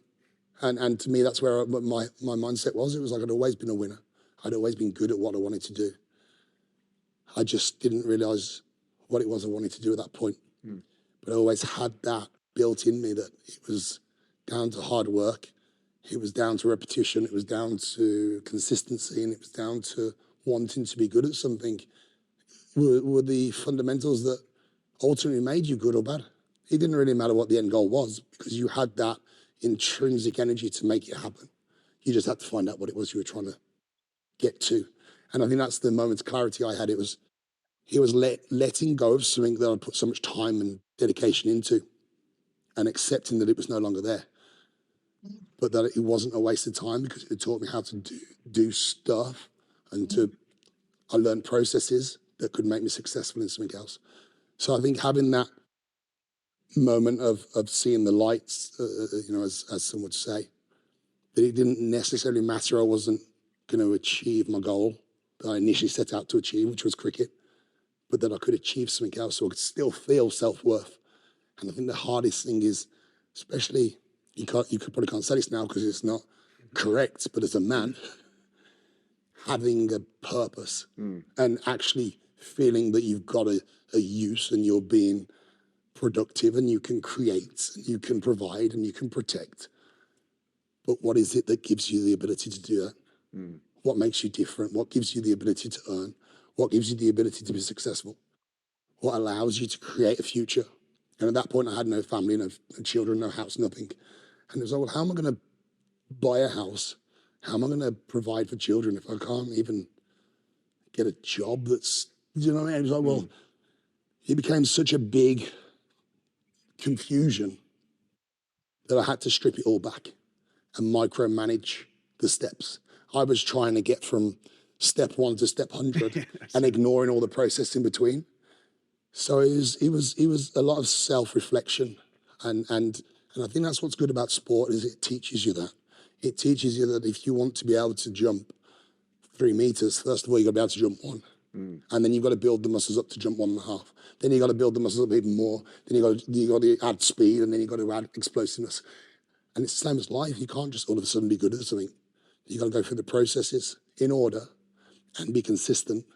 And to me, that's where my mindset was. It was like I'd always been a winner. I'd always been good at what I wanted to do. I just didn't realize what it was I wanted to do at that point. But I always had that built in me, that it was down to hard work, it was down to repetition, it was down to consistency, and it was down to wanting to be good at something were the fundamentals that ultimately made you good or bad. It didn't really matter what the end goal was, because you had that intrinsic energy to make it happen. You just had to find out what it was you were trying to get to. And I think that's the moment's clarity I had. It was letting go of something that I put so much time and dedication into, and accepting that it was no longer there, but that it wasn't a waste of time, because it taught me how to do stuff, and I learned processes that could make me successful in something else. So I think having that moment of seeing the lights, as some would say, that it didn't necessarily matter. I wasn't going to achieve my goal that I initially set out to achieve, which was cricket, but that I could achieve something else, so I could still feel self-worth. And I think the hardest thing is, especially, you probably can't say this now because it's not correct, but as a man, having a purpose and actually feeling that you've got a use and you're being productive and you can create and you can provide and you can protect. But what is it that gives you the ability to do that? What makes you different? What gives you the ability to earn? What gives you the ability to be successful? What allows you to create a future? And at that point, I had no family, no children, no house, nothing. And it was like, well, how am I going to buy a house? How am I going to provide for children if I can't even get a job that's, you know what I mean? It was like, well, it became such a big confusion that I had to strip it all back and micromanage the steps. I was trying to get from step 1 to step 100 and ignoring all the process in between. So it was a lot of self-reflection, and I think that's what's good about sport is it teaches you that. It teaches you that if you want to be able to jump 3 meters, first of all, you got to be able to jump 1. And then you've got to build the muscles up to jump 1.5. Then you got to build the muscles up even more. Then you got to add speed, and then you got to add explosiveness. And it's the same as life. You can't just all of a sudden be good at something. You got to go through the processes in order and be consistent,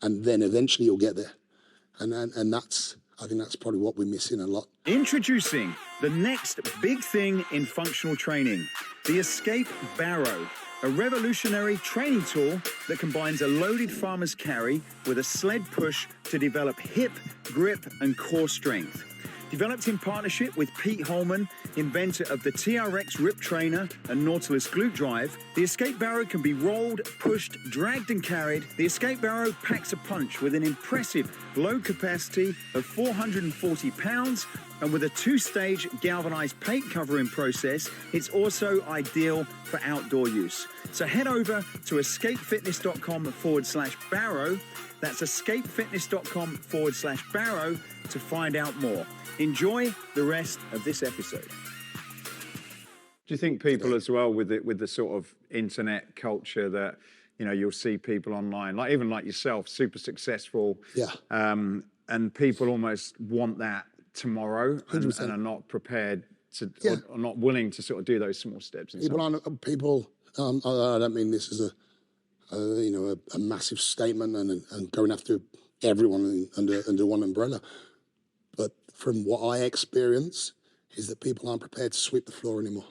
and then eventually you'll get there. And that's, I think that's probably what we're missing a lot. Introducing the next big thing in functional training, the Escape Barrow, a revolutionary training tool that combines a loaded farmer's carry with a sled push to develop hip, grip, and core strength. Developed in partnership with Pete Holman, inventor of the TRX Rip Trainer and Nautilus Glute Drive, the Escape Barrow can be rolled, pushed, dragged, and carried. The Escape Barrow packs a punch with an impressive load capacity of 440 pounds, and with a 2-stage galvanized paint covering process, it's also ideal for outdoor use. So head over to escapefitness.com/barrow. That's escapefitness.com/barrow to find out more. Enjoy the rest of this episode. Do you think people as well with the sort of internet culture that, you know, you'll see people online, like even like yourself, super successful, and people almost want that tomorrow and are not prepared to, or not willing to sort of do those small steps. I don't mean this as a massive statement and going after everyone under one umbrella. But from what I experience is that people aren't prepared to sweep the floor anymore.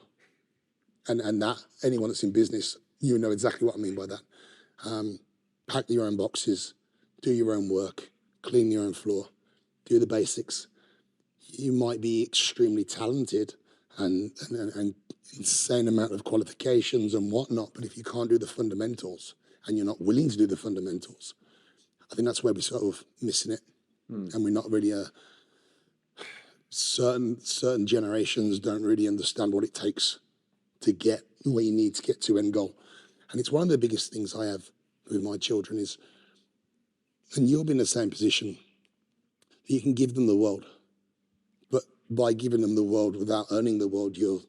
And that, anyone that's in business, you know exactly what I mean by that. Pack your own boxes, do your own work, clean your own floor, do the basics. You might be extremely talented and insane amount of qualifications and whatnot, but if you can't do the fundamentals and you're not willing to do the fundamentals, I think that's where we're sort of missing it. And we're not really certain generations don't really understand what it takes to get where you need to get to end goal. And it's one of the biggest things I have with my children is, and you'll be in the same position, you can give them the world, but by giving them the world without earning the world, you're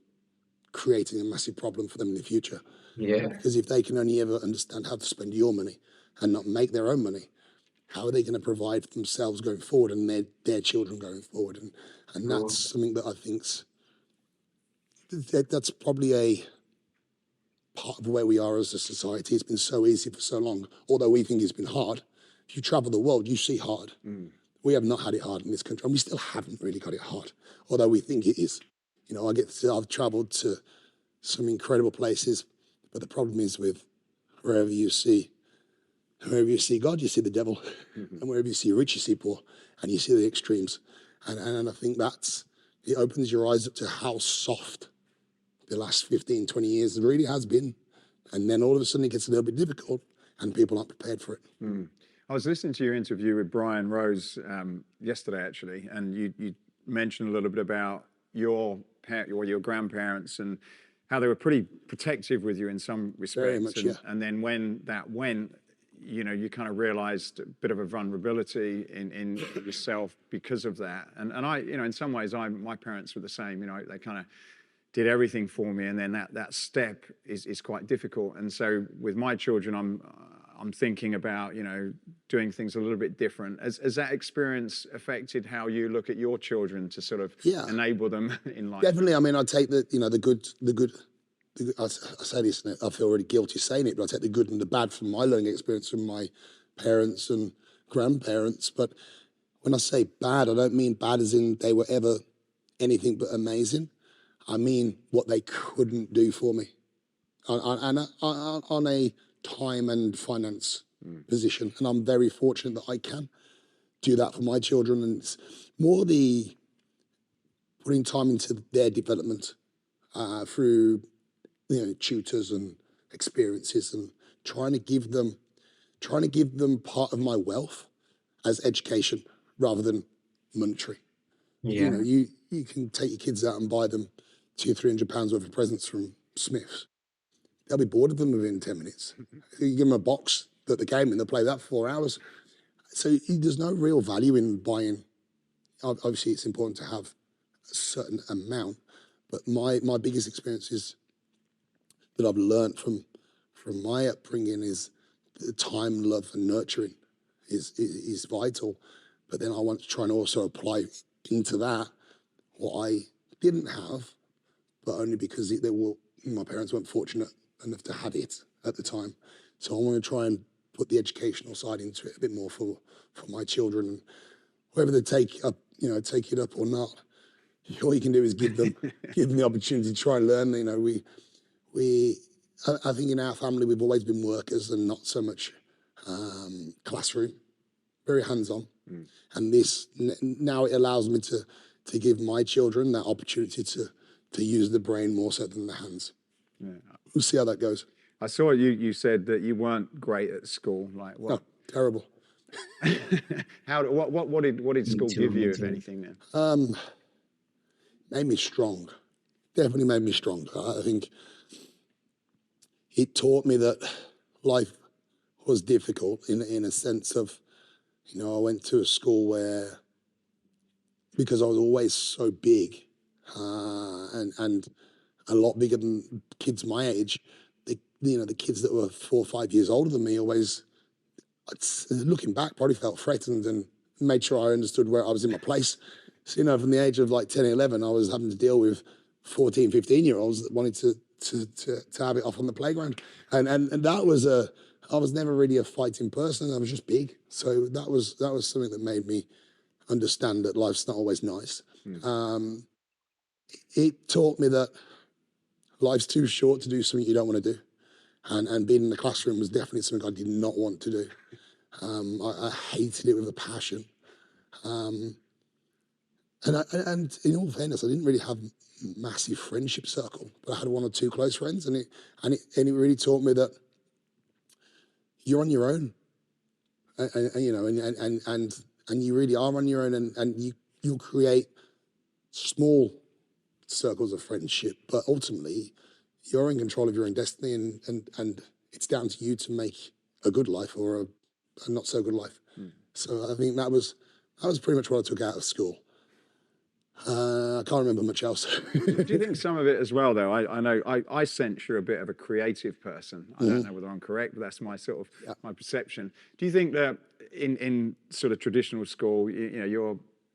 creating a massive problem for them in the future. Yeah. Because if they can only ever understand how to spend your money and not make their own money, how are they going to provide for themselves going forward and their children going forward? And that's something that I think's, that's probably a part of where we are as a society. It's been so easy for so long, although we think it's been hard. If you travel the world, you see hard. We have not had it hard in this country, and we still haven't really got it hard, although we think it is. You know, I've traveled to some incredible places, but the problem is with wherever you see God, you see the devil, and wherever you see rich, you see poor, and you see the extremes. And I think it opens your eyes up to how soft the last 15, 20 years really has been. And then all of a sudden it gets a little bit difficult and people aren't prepared for it. I was listening to your interview with Brian Rose yesterday, actually, and you mentioned a little bit about your grandparents and how they were pretty protective with you in some respects. Very much, and then when that went, you know, you kind of realized a bit of a vulnerability in yourself because of that. And I, you know, in some ways, my parents were the same. You know, they kind of did everything for me, and then that step is quite difficult. And so with my children, I'm thinking about, you know, doing things a little bit different. Has that experience affected how you look at your children to sort of enable them in life? Definitely. I mean, I take the good. I say this, and I feel really guilty saying it, but I take the good and the bad from my learning experience from my parents and grandparents. But when I say bad, I don't mean bad as in they were ever anything but amazing. I mean what they couldn't do for me on a time and finance position. And I'm very fortunate that I can do that for my children. And it's more the putting time into their development through, you know, tutors and experiences, and trying to give them part of my wealth as education rather than monetary. Yeah. You know, you can take your kids out and buy them £200-300 worth of presents from Smiths. They'll be bored of them within 10 minutes. You give them a box that the game in, they'll play that for 4 hours. So there's no real value in buying. Obviously, it's important to have a certain amount, but my biggest experiences that I've learned from my upbringing is the time, love, and nurturing is vital. But then I want to try and also apply into that what I didn't have, but only because my parents weren't fortunate enough to have it at the time. So I want to try and put the educational side into it a bit more for my children, and whether they take it up or not, all you can do is give them the opportunity to try and learn. You know, I think in our family we've always been workers and not so much classroom, very hands-on. And this now it allows me to give my children that opportunity to use the brain more so than the hands. Yeah. We'll see how that goes. I saw you said that you weren't great at school. Like what? No, terrible. What did school give you, if anything? Then made me strong. Definitely made me strong. I think it taught me that life was difficult in a sense of, you know, I went to a school where, because I was always so big and a lot bigger than kids my age, the kids that were 4 or 5 years older than me always, looking back, probably felt threatened and made sure I understood where I was in my place. So, you know, from the age of like 10, 11, I was having to deal with 14, 15-year-olds that wanted to have it off on the playground. And that was I was never really a fighting person. I was just big. So that was something that made me understand that life's not always nice. It taught me that life's too short to do something you don't want to do. And being in the classroom was definitely something I did not want to do. I hated it with a passion. And in all fairness, I didn't really have a massive friendship circle, but I had 1 or 2 close friends, and it really taught me that you're on your own, and you know, and you really are on your own, and you'll create small circles of friendship, but ultimately you're in control of your own destiny, and it's down to you to make a good life or a not so good life. So I think that was pretty much what I took out of school. I can't remember much else. Do you think some of it as well, though? I know I sense you're a bit of a creative person. I don't know whether I'm correct, but that's my sort of my perception. Do you think that in sort of traditional school, you know,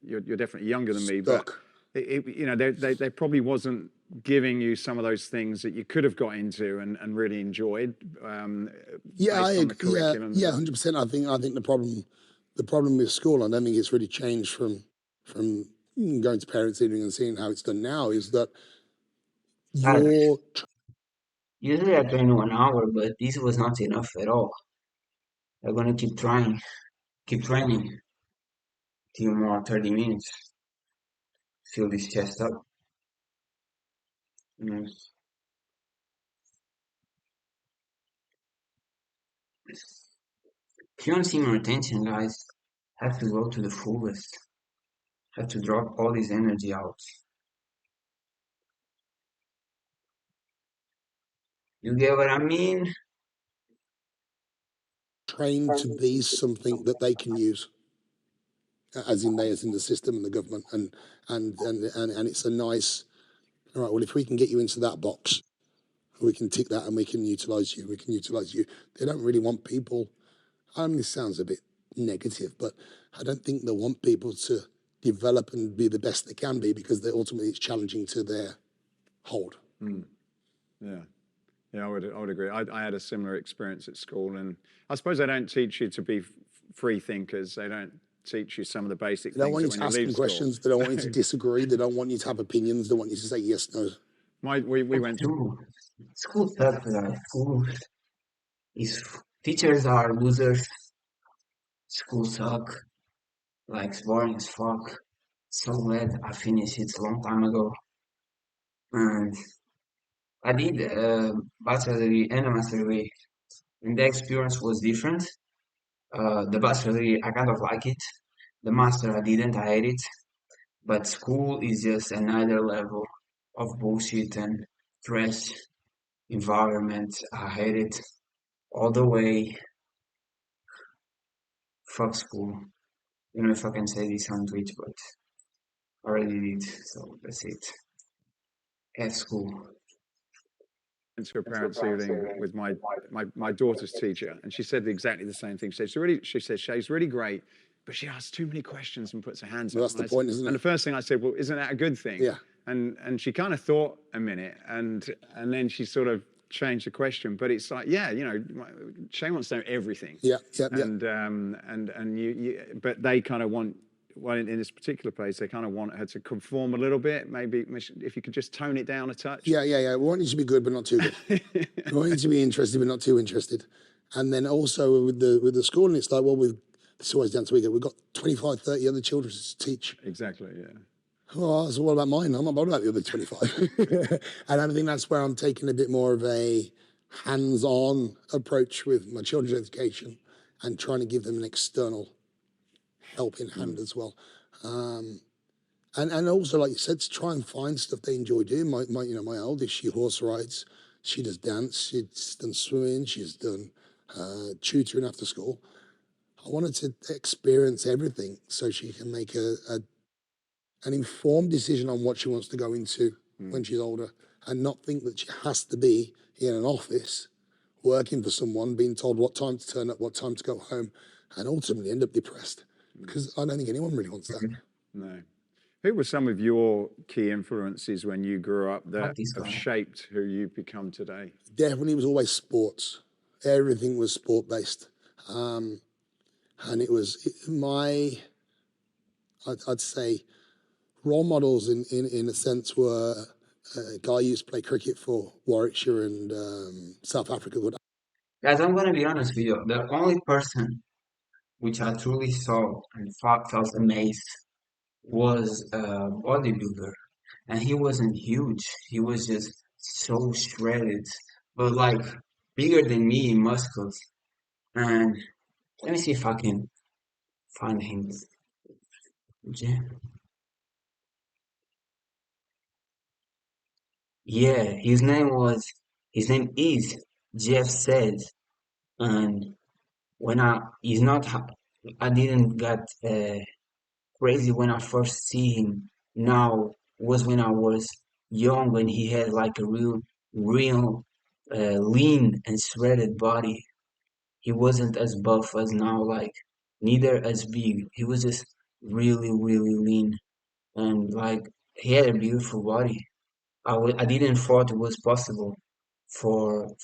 you're definitely younger than me, but you know, they probably wasn't giving you some of those things that you could have got into and really enjoyed. Yeah, 100%. I think the problem with school, I don't think it's really changed from going to parents' evening and seeing how it's done now, is that usually I train 1 hour, but this was not enough at all. I'm gonna keep training till more 30 minutes. Fill this chest up. If you want to see more attention, guys, have to go to the fullest. Have to drop all this energy out. You get what I mean? Trained to be something that they can use, as in the system and the government, and it's a nice, all right, well, if we can get you into that box, we can tick that and we can utilize you. They don't really want people, this sounds a bit negative, but I don't think they want people to develop and be the best they can be, because ultimately it's challenging to their hold. Yeah, I would agree. I had a similar experience at school, and I suppose they don't teach you to be free thinkers. They don't teach you some of the basic things. They don't want you to ask them questions. They don't want you to disagree. They don't want you to have opinions. They want you to say yes, no. We went to school sucks. School teachers are losers. School suck. Like, it's boring as fuck. So glad I finished it a long time ago. And I did bachelor degree and a master degree, and the experience was different. The bachelor degree, I kind of like it The master I didn't, I hate it. But school is just another level of bullshit and trash environment. I hate it all the way. Fuck school. You know if I can say this on Twitch, but I already did, so that's it. F school. Went to a parents' evening with my daughter's teacher, and she said exactly the same thing. She said she's really great, but she asks too many questions and puts her hands up. Well, that's the point, isn't it? And the first thing I said, well, isn't that a good thing? Yeah. And she kind of thought a minute, and then she sort of changed the question. But it's like, yeah, you know, Shay wants to know everything. Yeah. But they kind of want. Well, in this particular place, they kind of want her to conform a little bit. Maybe if you could just tone it down a touch. Yeah. We want you to be good, but not too good. We want you to be interested, but not too interested. And then also with the schooling, it's like, well, it's always down to we've got 25, 30 other children to teach. Exactly, yeah. Well, so what about mine? I'm not bothered about the other 25. And I think that's where I'm taking a bit more of a hands-on approach with my children's education and trying to give them an external helping hand as well. And also, like you said, to try and find stuff they enjoy doing. My eldest, she horse rides, she does dance, she's done swimming, she's done tutoring after school. I wanted to experience everything so she can make an informed decision on what she wants to go into when she's older, and not think that she has to be in an office working for someone, being told what time to turn up, what time to go home, and ultimately end up depressed. Because I don't think anyone really wants that. No. Who were some of your key influences when you grew up that have shaped who you've become today? Definitely was always sports. Everything was sport-based. And it was I'd say, role models in a sense were a guy who used to play cricket for Warwickshire and South Africa. Guys, I'm gonna be honest with you. The only person which I truly saw and felt amazed was a bodybuilder. And he wasn't huge. He was just so shredded, but like bigger than me in muscles. And let me see if I can find him. Yeah, his name is Jeff Said. And when I didn't get crazy when I first see him. Now was when I was young, when he had like a real lean and shredded body. He wasn't as buff as now, like neither as big. He was just really lean, and like he had a beautiful body. I didn't thought it was possible for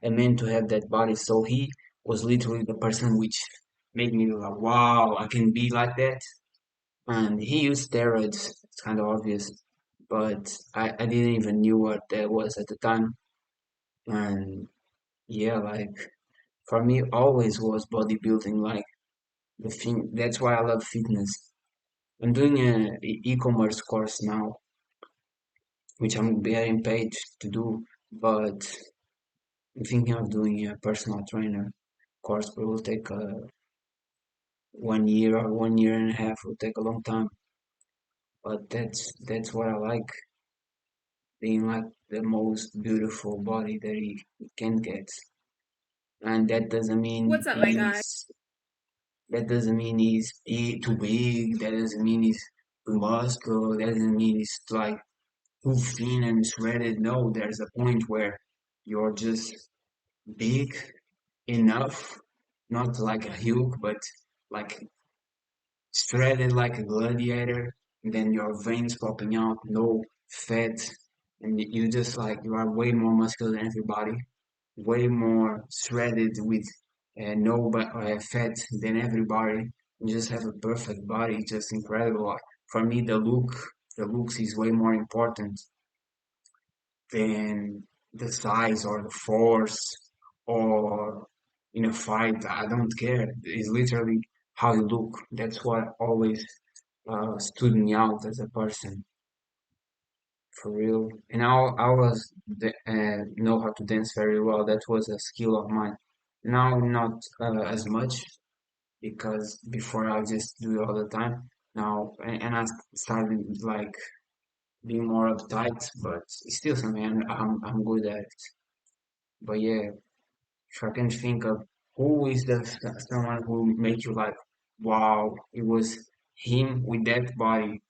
a man to have that body. So he was literally the person which made me like, wow, I can be like that. And he used steroids. It's kind of obvious, but I didn't even knew what that was at the time. And yeah, like for me, always was bodybuilding like the thing. That's why I love fitness. I'm doing an e-commerce course now, which I'm getting paid to do, but I'm thinking of doing a personal trainer course, but it will take 1 year or 1.5 years. It will take a long time. But that's what I like, being like the most beautiful body that he can get. And that doesn't mean What's up, my guy? That doesn't mean he's too big, that doesn't mean he's too muscular, that doesn't mean he's like too thin and shredded. No, there's a point where you're just big enough, not like a Hulk, but like shredded like a gladiator, and then your veins popping out, no fat, and you just like you are way more muscular than everybody, way more shredded with no fat than everybody. You just have a perfect body, just incredible. For me, the looks is way more important than the size or the force or in a fight. I don't care. It's literally how you look. That's what always stood me out as a person, for real. And I was know how to dance very well. That was a skill of mine. Now not as much, because before I just do it all the time. Now, and I started like being more uptight, but it's still something I'm good at. But yeah, if I can think of who is the someone who made you like, wow, it was him with that body.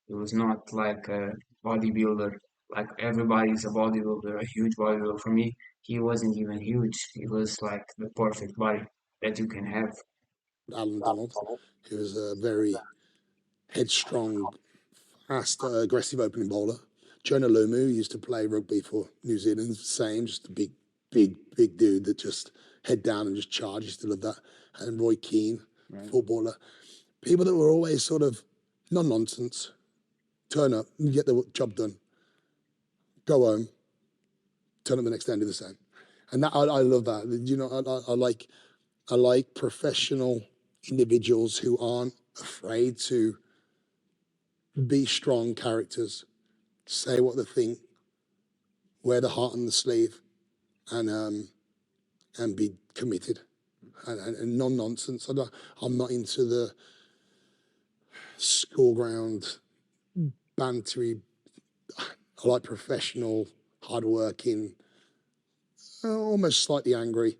It was not like a bodybuilder. Like everybody's a bodybuilder, a huge bodybuilder. For me, he wasn't even huge. He was like the perfect body that you can have. Alan Donald, who was a very headstrong, fast, aggressive opening bowler. Jonah Lumu used to play rugby for New Zealand, same, just a big dude that just head down and just charge. Used to love that. And Roy Keane, footballer. People that were always sort of non-nonsense, turn up, get the job done, go home, turn up the next day and do the same. And that I love that. You know, I like professional individuals who aren't afraid to be strong characters, say what they think, wear the heart on the sleeve, and be committed and non-nonsense. I'm not into the school ground bantery. I like professional, hardworking, almost slightly angry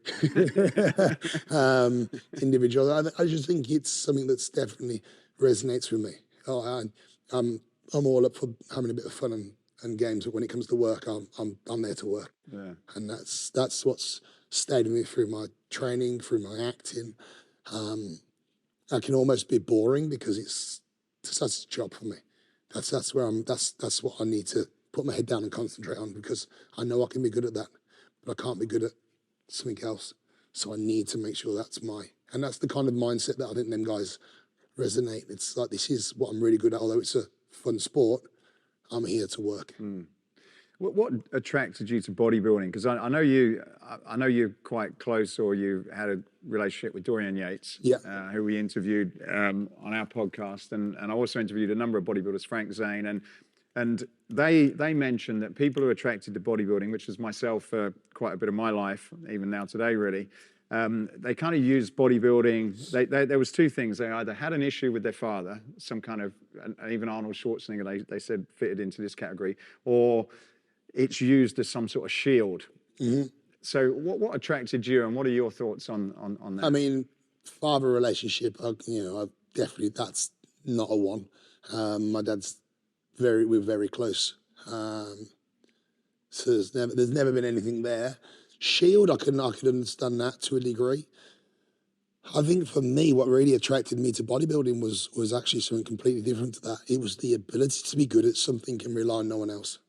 individual. I just think it's something that's definitely resonates with me. I'm all up for having a bit of fun and games, but when it comes to work, I'm there to work. Yeah. And that's what's stayed with me through my training, through my acting. I can almost be boring because that's a job for me. That's what I need to put my head down and concentrate on, because I know I can be good at that, but I can't be good at something else. So I need to make sure and that's the kind of mindset that I think them guys resonate. It's like, this is what I'm really good at, although it's a fun sport, I'm here to work. What attracted you to bodybuilding? Because I know you're quite close, or you had a relationship with Dorian Yates, who we interviewed on our podcast, and I also interviewed a number of bodybuilders, Frank Zane, and they mentioned that people who are attracted to bodybuilding, which is myself for quite a bit of my life, even now today really, they kind of use bodybuilding. There was two things. They either had an issue with their father, some kind of, and even Arnold Schwarzenegger, they said fitted into this category, or it's used as some sort of shield. Mm-hmm. So what attracted you, and what are your thoughts on that? I mean, father relationship, definitely, that's not a one. My dad's we're very close. So there's never been anything there. Shield, I could understand that to a degree. I think for me, what really attracted me to bodybuilding was actually something completely different to that. It was the ability to be good at something and rely on no one else.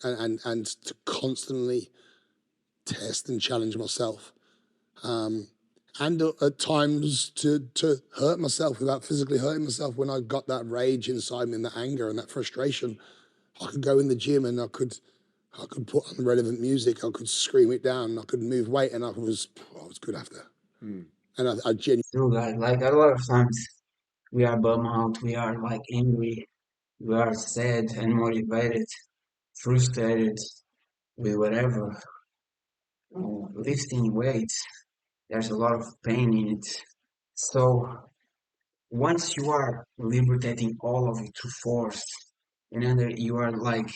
And to constantly test and challenge myself. And at times to hurt myself without physically hurting myself. When I got that rage inside me and that anger and that frustration, I could go in the gym and I could put on relevant music, I could scream it down, I could move weight, and I was good after. And I genuinely... True, guys. Like a lot of times we are bummed out, we are like angry, we are sad and motivated, frustrated with whatever. Lifting weights, there's a lot of pain in it. So once you are liberating all of it through force, and then you are like,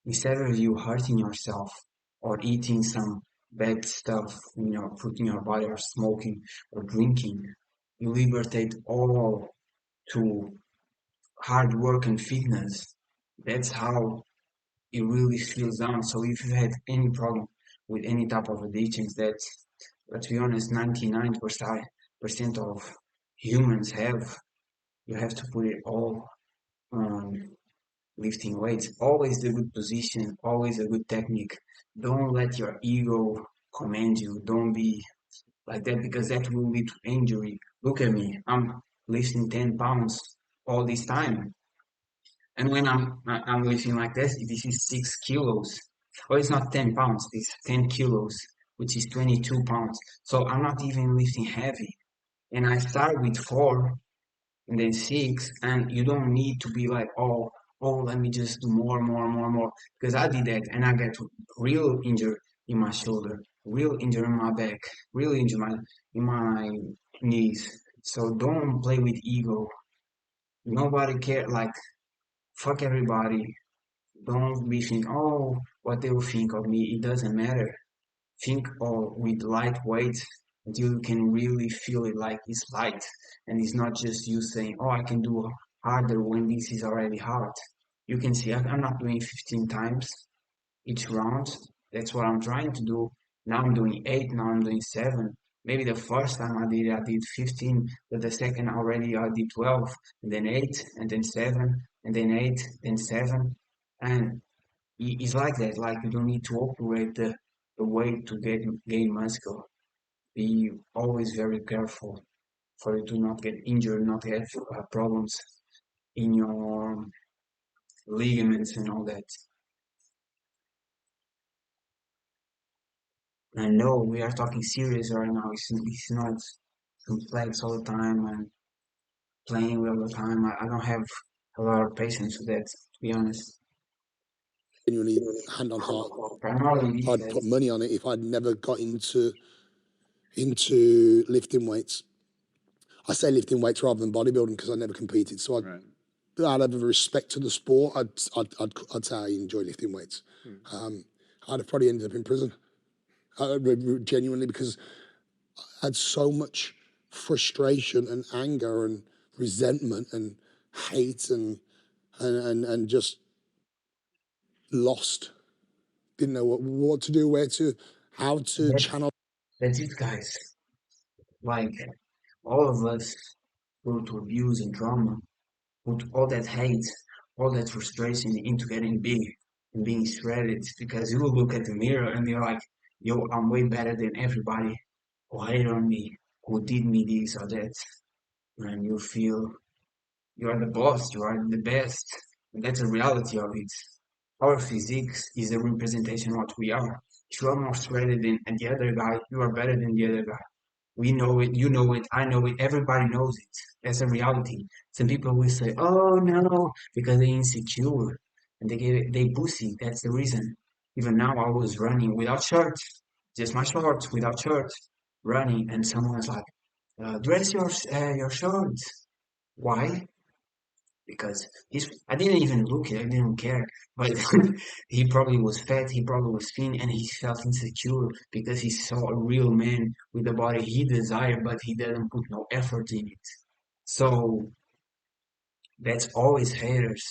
instead of you hurting yourself or eating some bad stuff, food in your body, or smoking or drinking, you liberate all to hard work and fitness. That's how it really feels down. So if you had any problem with any type of addictions, that, let's be honest, 99% of humans have, you have to put it all on lifting weights. Always the good position, always a good technique. Don't let your ego command you. Don't be like that, because that will lead to injury. Look at me, I'm lifting 10 pounds all this time. And when I'm lifting like this is 6 kilos. Or it's not 10 pounds, it's 10 kilos, which is 22 pounds. So I'm not even lifting heavy. And I start with 4 and then 6, and you don't need to be like, oh, let me just do more. Because I did that and I got real injured in my shoulder, real injured in my back, real injured in my knees. So don't play with ego. Nobody care. Like fuck everybody. Don't be think, oh, what they will think of me. It doesn't matter. Think of with lightweight until you can really feel it like it's light, and it's not just you saying, oh, I can do harder when this is already hard. You can see I'm not doing 15 times each round. That's what I'm trying to do. Now I'm doing 8, now I'm doing 7. Maybe the first time I did 15, but the second already I did 12, and then 8, and then 7, and then 8, then 7. And it's like that, like you don't need to operate the way to gain muscle. Be always very careful for you to not get injured, not have problems in your ligaments and all that. I know we are talking serious right now. It's not complex all the time and playing all the time. I don't have a lot of patience for that, to be honest. Genuinely, hand on heart, Primarily, I'd put money on it if I'd never got into lifting weights. I say lifting weights rather than bodybuilding because I never competed. So out of respect to the sport, I'd say I enjoy lifting weights. I'd have probably ended up in prison, genuinely, because I had so much frustration and anger and resentment and hate and just lost. Didn't know what to do, how to channel. That's it, guys. Like, all of us go to abuse and trauma, put all that hate, all that frustration into getting big and being shredded, because you will look at the mirror and you're like, yo, I'm way better than everybody who hated on me, who did me this or that. And you feel you are the boss, you are the best. And that's the reality of it. Our physiques is a representation of what we are. If you are more shredded than the other guy, you are better than the other guy. We know it, you know it, I know it, everybody knows it. That's a reality. Some people will say, oh no, because they're insecure and they pussy. That's the reason. Even now I was running without shirts, just my shorts without shirts, running, and someone's like, dress your shorts. Why? Because I didn't even look at it, I didn't care. But he probably was fat, he probably was thin, and he felt insecure because he saw a real man with the body he desired, but he didn't put no effort in it. So that's always haters.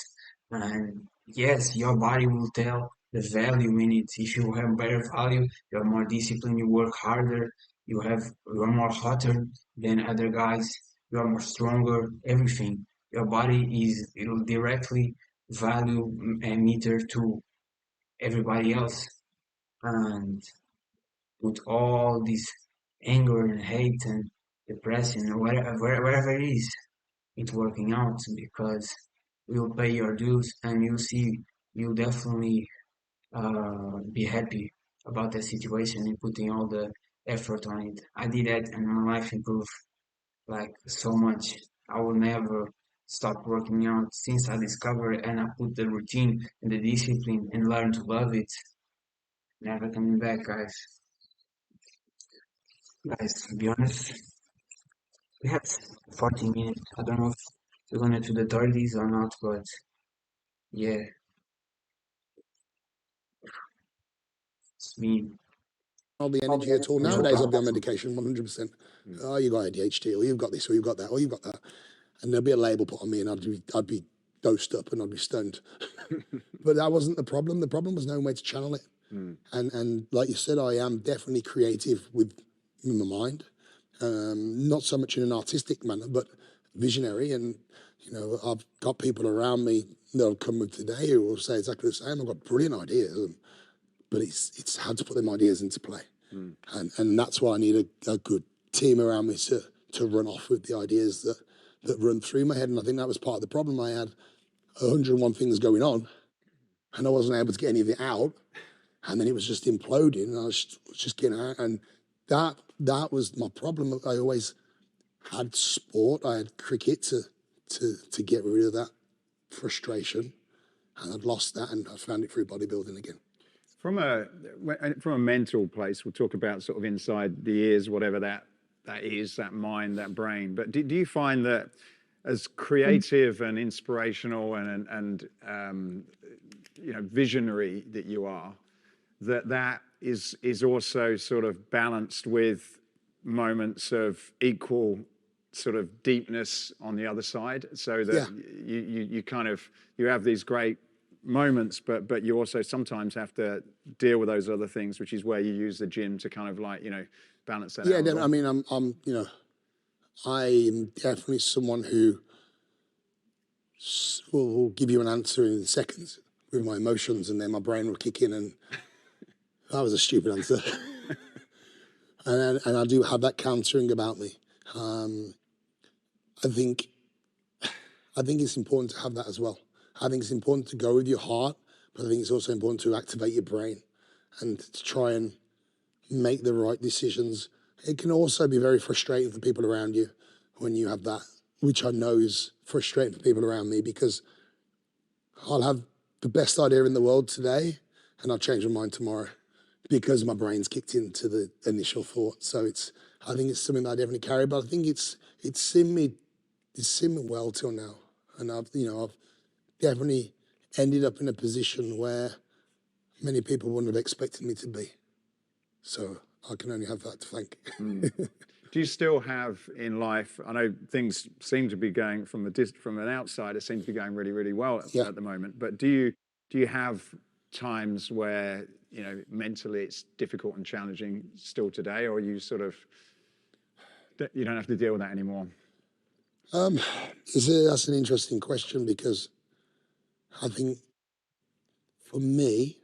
And yes, your body will tell the value in it. If you have better value, you're more disciplined, you work harder, you're more hotter than other guys, you are more stronger, everything. Your body it'll directly value and meter to everybody else. And with all this anger and hate and depression or wherever it is, it's working out because you'll pay your dues and you'll definitely be happy about the situation and putting all the effort on it. I did that and my life improved like so much. I will never stop working out since I discovered it and I put the routine and the discipline and learn to love it. Never coming back, guys. Guys, to be honest, we have 40 minutes. I don't know if we're gonna do the 30s or not, but yeah. It's me. All the energy at all. Nowadays, I'll be on medication 100%. Oh, you got ADHD, or you've got this, or you've got that, or you've got that. And there'll be a label put on me, and I'd be dosed up and I'd be stunned. But that wasn't the problem. The problem was knowing where to channel it. And like you said, I am definitely creative with my mind. Not so much in an artistic manner, but visionary. And, you know, I've got people around me that'll come with today who will say exactly the same. I've got brilliant ideas, but it's how to put them ideas into play. And that's why I need a good team around me to run off with the ideas that run through my head. And I think that was part of the problem. I had 101 things going on and I wasn't able to get any of it out. And then it was just imploding and I was just getting out. And that was my problem. I always had sport. I had cricket to get rid of that frustration. And I'd lost that and I found it through bodybuilding again. From a mental place, we'll talk about sort of inside the ears, whatever that is, that mind, that brain. But do you find that as creative and inspirational and you know, visionary that you are, that is also sort of balanced with moments of equal sort of deepness on the other side, so that you kind of, you have these great moments, but you also sometimes have to deal with those other things, which is where you use the gym to kind of like, you know, balance that out. Yeah, I mean, I'm you know, I'm definitely someone who will give you an answer in seconds with my emotions, and then my brain will kick in, and that was a stupid answer. and I do have that countering about me. I think it's important to have that as well. I think it's important to go with your heart, but I think it's also important to activate your brain and to try and make the right decisions. It can also be very frustrating for people around you when you have that, which I know is frustrating for people around me, because I'll have the best idea in the world today and I'll change my mind tomorrow because my brain's kicked into the initial thought. So I think it's something that I definitely carry, but I think it's in me well till now. And I've definitely ended up in a position where many people wouldn't have expected me to be. So I can only have that to thank. Do you still have in life, I know things seem to be going from an outside, it seems to be going really, really well at the moment, but do you have times where, you know, mentally it's difficult and challenging still today, or you sort of, you don't have to deal with that anymore? That's an interesting question, because I think for me,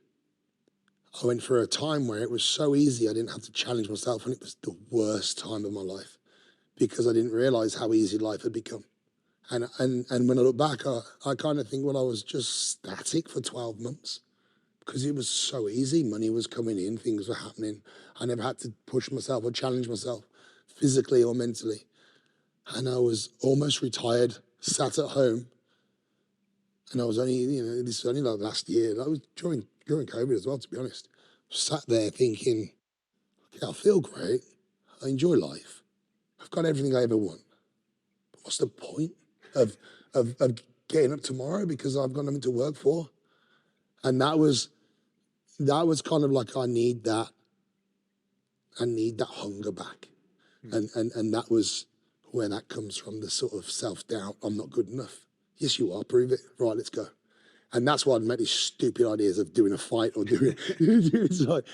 I went through a time where it was so easy I didn't have to challenge myself, and it was the worst time of my life because I didn't realize how easy life had become. And when I look back, I kind of think, well, I was just static for 12 months because it was so easy. Money was coming in, things were happening. I never had to push myself or challenge myself physically or mentally. And I was almost retired, sat at home, and I was only, you know, this was only like last year. That was during COVID as well, to be honest. Sat there thinking, okay, I feel great. I enjoy life. I've got everything I ever want. But what's the point of getting up tomorrow because I've got nothing to work for? And that was kind of like, I need that hunger back. And that was where that comes from, the sort of self-doubt. I'm not good enough. Yes, you are. Prove it. Right, let's go. And that's why I'd make these stupid ideas of doing a fight or doing it's like,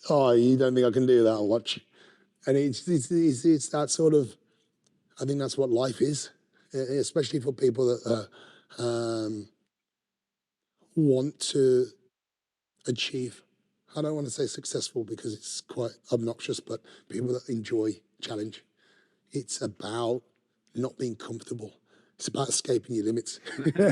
oh, you don't think I can do that? I'll watch. And it's that sort of, I think that's what life is, especially for people that want to achieve. I don't want to say successful because it's quite obnoxious, but people that enjoy challenge. It's about not being comfortable. It's about escaping your limits. Thank you for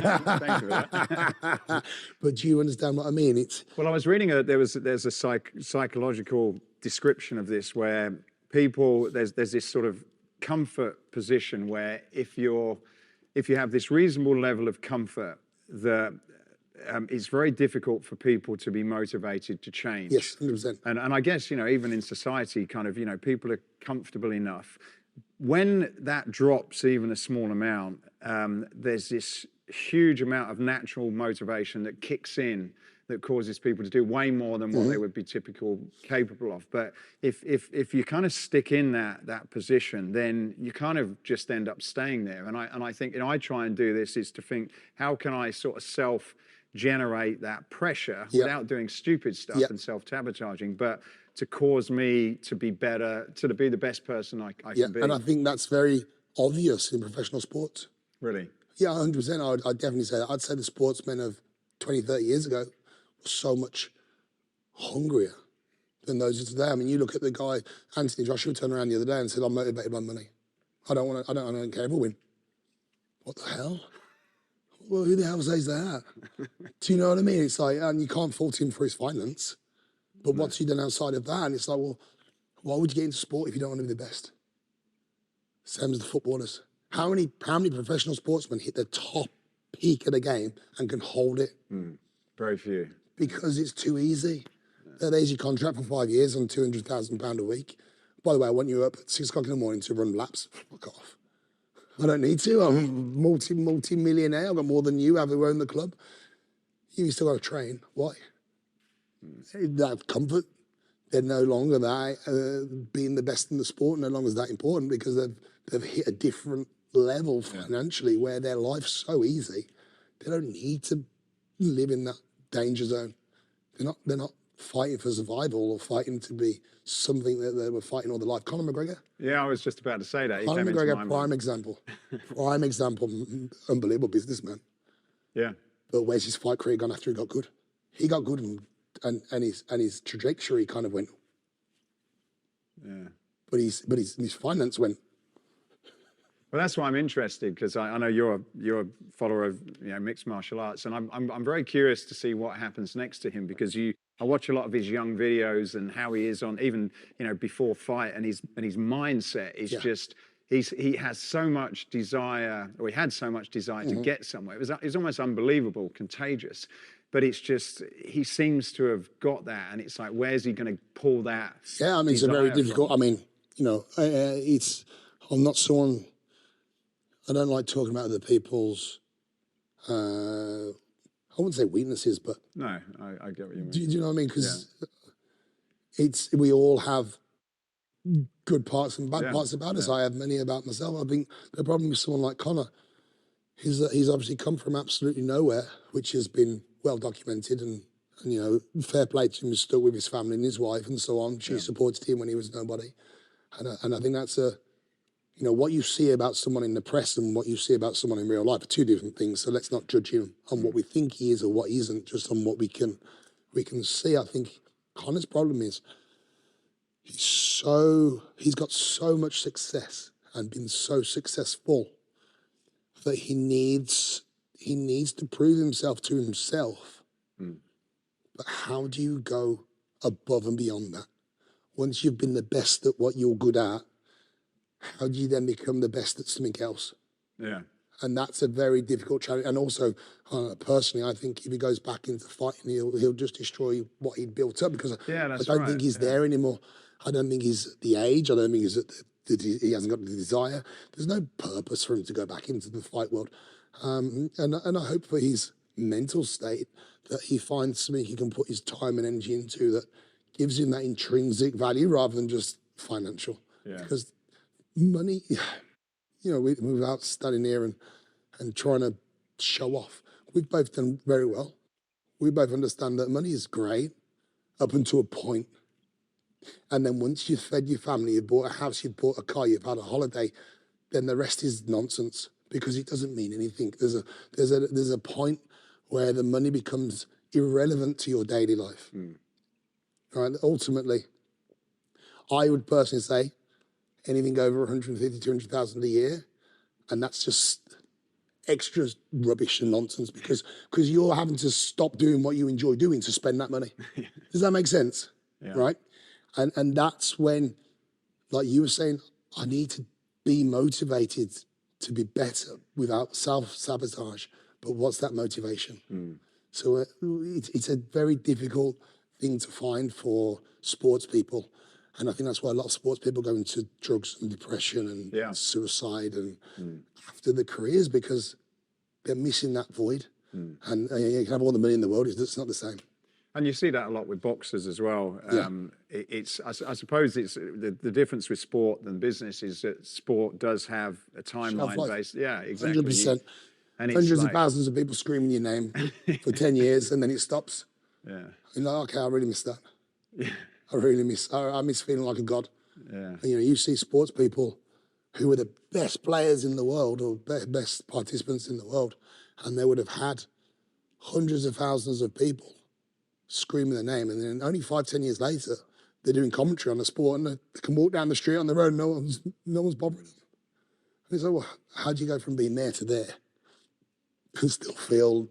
that. But do you understand what I mean? Well, I was reading there's a psychological description of this where people, there's this sort of comfort position where if you have this reasonable level of comfort, that it's very difficult for people to be motivated to change. Yes, 100%. And I guess, you know, even in society, kind of, you know, people are comfortable enough. When that drops even a small amount, there's this huge amount of natural motivation that kicks in that causes people to do way more than what they would be capable of. But if you kind of stick in that position, then you kind of just end up staying there. And I think, you know, I try and do this is to think, how can I sort of self-generate that pressure without doing stupid stuff and self-sabotaging, but to cause me to be better, to be the best person I can be. And I think that's very obvious in professional sports. Really? Yeah, 100%. I'd definitely say that. I'd say the sportsmen of 20, 30 years ago were so much hungrier than those of today. I mean, you look at the guy, Anthony Joshua, turned around the other day and said, I'm motivated by money. I don't care if I win. What the hell? Well, who the hell says that? Do you know what I mean? It's like, and you can't fault him for his finance. But what's he done outside of that? And it's like, well, why would you get into sport if you don't want to be the best? Same as the footballers. How many professional sportsmen hit the top peak of the game and can hold it? Very few. Because it's too easy. There's your contract for 5 years on £200,000 a week. by the way, I want you up at 6 o'clock in the morning to run laps. Fuck off. I don't need to. I'm multi-millionaire. I've got more than you, who own the club. You still got to train. Why? That comfort. They're no longer that being the best in the sport, no longer is that important because they've hit a different level financially where their life's so easy. They don't need to live in that danger zone. They're not fighting for survival or fighting to be something that they were fighting all their life. Conor McGregor. Yeah, I was just about to say that. He Conor came into my McGregor, mind. prime example, unbelievable businessman. Yeah. But where's his fight career gone after he got good? He got good and his trajectory kind of went. Yeah. But his finance went. Well, that's why I'm interested because I know you're a follower of mixed martial arts, and I'm very curious to see what happens next to him because I watch a lot of his young videos and how he is on even before fight and his mindset is just he has so much desire, or he had so much desire to get somewhere. It's almost unbelievable, contagious. But it's just, he seems to have got that. And it's like, where's he going to pull that? Yeah, I mean, it's a very difficult, from? I mean, I'm not someone, I don't like talking about other people's, I wouldn't say weaknesses, but. No, I get what you mean. Do you know what I mean? Because we all have good parts and bad parts about us. I have many about myself. I think the problem with someone like Conor is that he's obviously come from absolutely nowhere, which has been well documented, and fair play to him, he's stuck with his family and his wife and so on. She supported him when he was nobody, and I think that's what you see about someone in the press and what you see about someone in real life are two different things. So let's not judge him on what we think he is or what he isn't, just on what we can see. I think Conor's problem is he's got so much success and been so successful that he needs to prove himself to himself. But how do you go above and beyond that? Once you've been the best at what you're good at, how do you then become the best at something else? Yeah. And that's a very difficult challenge. And also, personally, I think if he goes back into fighting, he'll just destroy what he'd built up because I don't think he's there anymore. I don't think he's the age. I don't think he hasn't got the desire. There's no purpose for him to go back into the fight world. And I hope for his mental state that he finds something he can put his time and energy into that gives him that intrinsic value rather than just financial. Yeah. Because money, without standing here and trying to show off, we've both done very well. We both understand that money is great up until a point. And then once you've fed your family, you've bought a house, you've bought a car, you've had a holiday, then the rest is nonsense because it doesn't mean anything. There's a point where the money becomes irrelevant to your daily life. Right? Ultimately, I would personally say anything over 150, 200,000 a year, and that's just extra rubbish and nonsense because you're having to stop doing what you enjoy doing to spend that money. Does that make sense? Yeah. Right? And that's when, like you were saying, I need to be motivated to be better without self-sabotage. But what's that motivation? So it's a very difficult thing to find for sports people. And I think that's why a lot of sports people go into drugs and depression and suicide and after the careers because they're missing that void. And you can have all the money in the world, it's not the same. And you see that a lot with boxers as well. I suppose it's the difference with sport and business is that sport does have a timeline based. Yeah, exactly. 100%. And it's hundreds like, of thousands of people screaming your name for 10 years and then it stops. Yeah. You're like, okay, I really miss that. Yeah. I miss feeling like a god. Yeah. And, you see sports people who are the best players in the world or best participants in the world, and they would have had hundreds of thousands of people screaming their name, and then only 5-10 years later, they're doing commentary on the sport, and they can walk down the street on their own. No one's bothering them. And it's like, well, how do you go from being there to there and still feel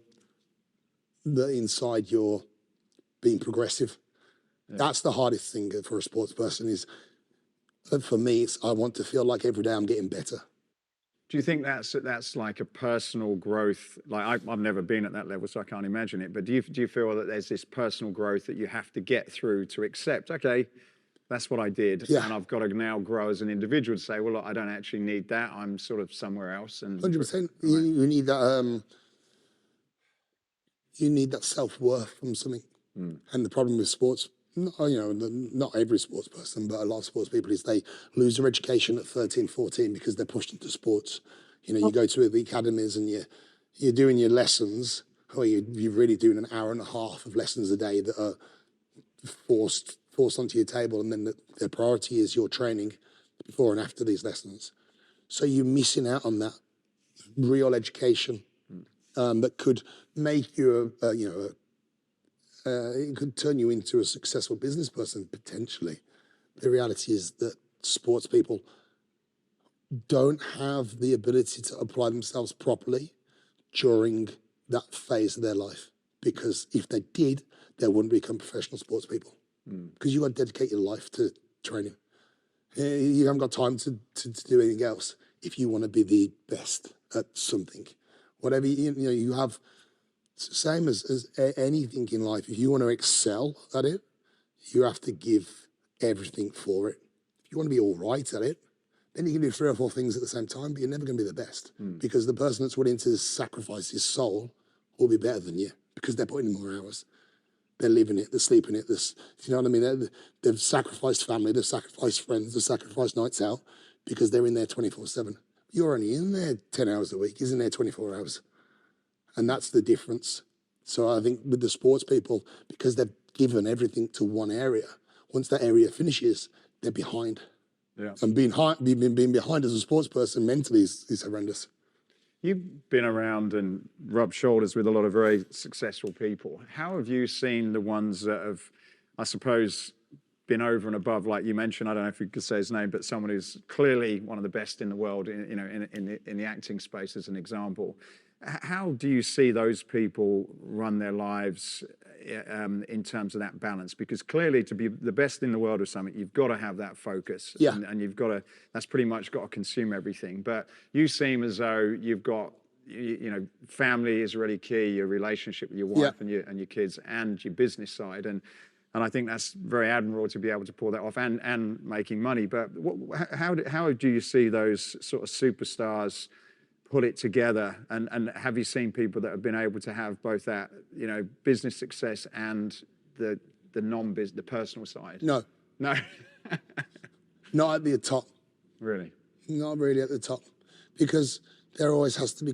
that inside you're being progressive? Yeah. That's the hardest thing for a sports person is, for me, I want to feel like every day I'm getting better. Do you think that's like a personal growth? Like I've never been at that level, so I can't imagine it. But do you feel that there's this personal growth that you have to get through to accept? Okay, that's what I did, Yeah. and I've got to now grow as an individual to say, well, look, I don't actually need that. I'm sort of somewhere else. And 100%. You need that. You need that self-worth from something. And the problem with sports, not every sports person, but a lot of sports people, is they lose their education at 13, 14 because they're pushed into sports. You go to the academies and you're doing your lessons, or you're really doing an hour and a half of lessons a day that are forced onto your table, and then the priority is your training before and after these lessons. So you're missing out on that real education that could make you, it could turn you into a successful business person, potentially. The reality is that sports people don't have the ability to apply themselves properly during that phase of their life. Because if they did, they wouldn't become professional sports people. Because you got to dedicate your life to training. You haven't got time to do anything else if you want to be the best at something. Whatever, you have, it's the same as anything in life. If you want to excel at it, you have to give everything for it. If you want to be all right at it, then you can do 3 or 4 things at the same time, but you're never going to be the best. Because the person that's willing to sacrifice his soul will be better than you, because they're putting in more hours. They're living it, they're sleeping it. You know what I mean? They've sacrificed family, they've sacrificed friends, they've sacrificed nights out because they're in there 24/7. You're only in there 10 hours a week. He's in there 24 hours. And that's the difference. So I think with the sports people, because they've given everything to one area, once that area finishes, they're behind. Yeah. And being behind as a sports person mentally is horrendous. You've been around and rubbed shoulders with a lot of very successful people. How have you seen the ones that have, I suppose, been over and above, like you mentioned? I don't know if you could say his name, but someone who's clearly one of the best in the world, in the acting space, as an example. How do you see those people run their lives in terms of that balance? Because clearly, to be the best in the world or something, you've got to have that focus, and you've got to. That's pretty much got to consume everything. But you seem as though you've got, family is really key. Your relationship with your wife and your kids, and your business side, and I think that's very admirable to be able to pull that off, and making money. But how do you see those sort of superstars put it together, and have you seen people that have been able to have both that business success and the non-business, the personal side? No. Not at the top. Really? Not really at the top, because there always has to be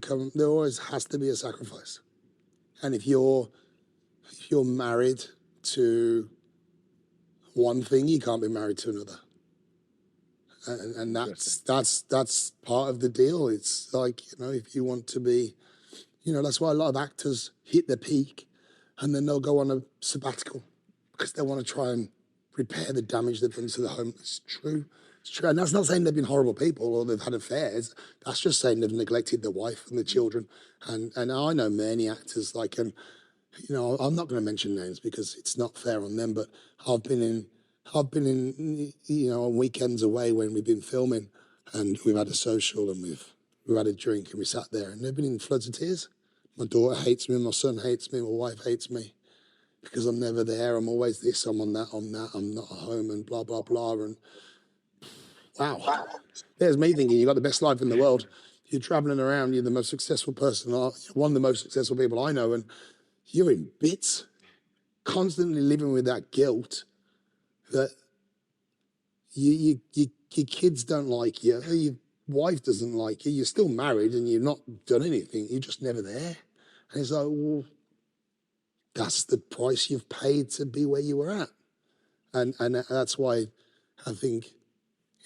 a sacrifice. And if you're married to one thing, you can't be married to another. And that's part of the deal. It's like, if you want to be, that's why a lot of actors hit their peak and then they'll go on a sabbatical because they want to try and repair the damage they've done to the home. It's true. It's true. And that's not saying they've been horrible people or they've had affairs. That's just saying they've neglected their wife and the children. And I know many actors, I'm not going to mention names because it's not fair on them, but I've been in, on weekends away when we've been filming, and we've had a social and we've had a drink and we sat there and they've been in floods of tears. My daughter hates me, my son hates me, my wife hates me because I'm never there. I'm always this, I'm on that, I'm not at home, and blah, blah, blah. And wow, there's me thinking you've got the best life in the world. You're traveling around, you're the most successful person, you're one of the most successful people I know, and you're in bits, constantly living with that guilt that your kids don't like you, your wife doesn't like you, you're still married and you've not done anything, you're just never there. And it's like, well, that's the price you've paid to be where you were at. And that's why I think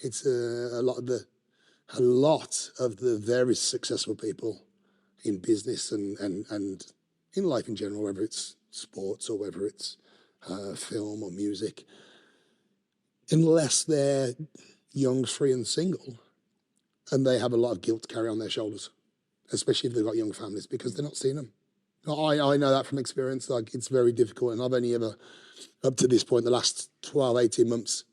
it's a lot of the very successful people in business and in life in general, whether it's sports or whether it's film or music, unless they're young, free and single, and they have a lot of guilt to carry on their shoulders, especially if they've got young families, because they're not seeing them. I know that from experience. It's very difficult, and I've only ever, up to this point, the last 12, 18 months,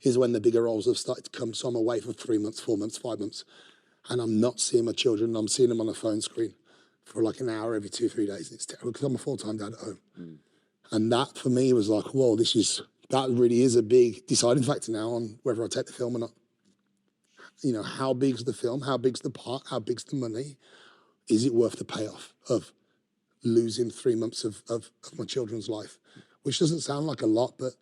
is when the bigger roles have started to come. So I'm away for 3 months, 4 months, 5 months, and I'm not seeing my children. I'm seeing them on a phone screen for like an hour every 2-3 days. It's terrible because I'm a full-time dad at home. And that for me was like, whoa, this is that really is a big deciding factor now on whether I take the film or not. You know, how big's the film? How big's the part? How big's the money? Is it worth the payoff of losing 3 months of my children's life? Which doesn't sound like a lot, but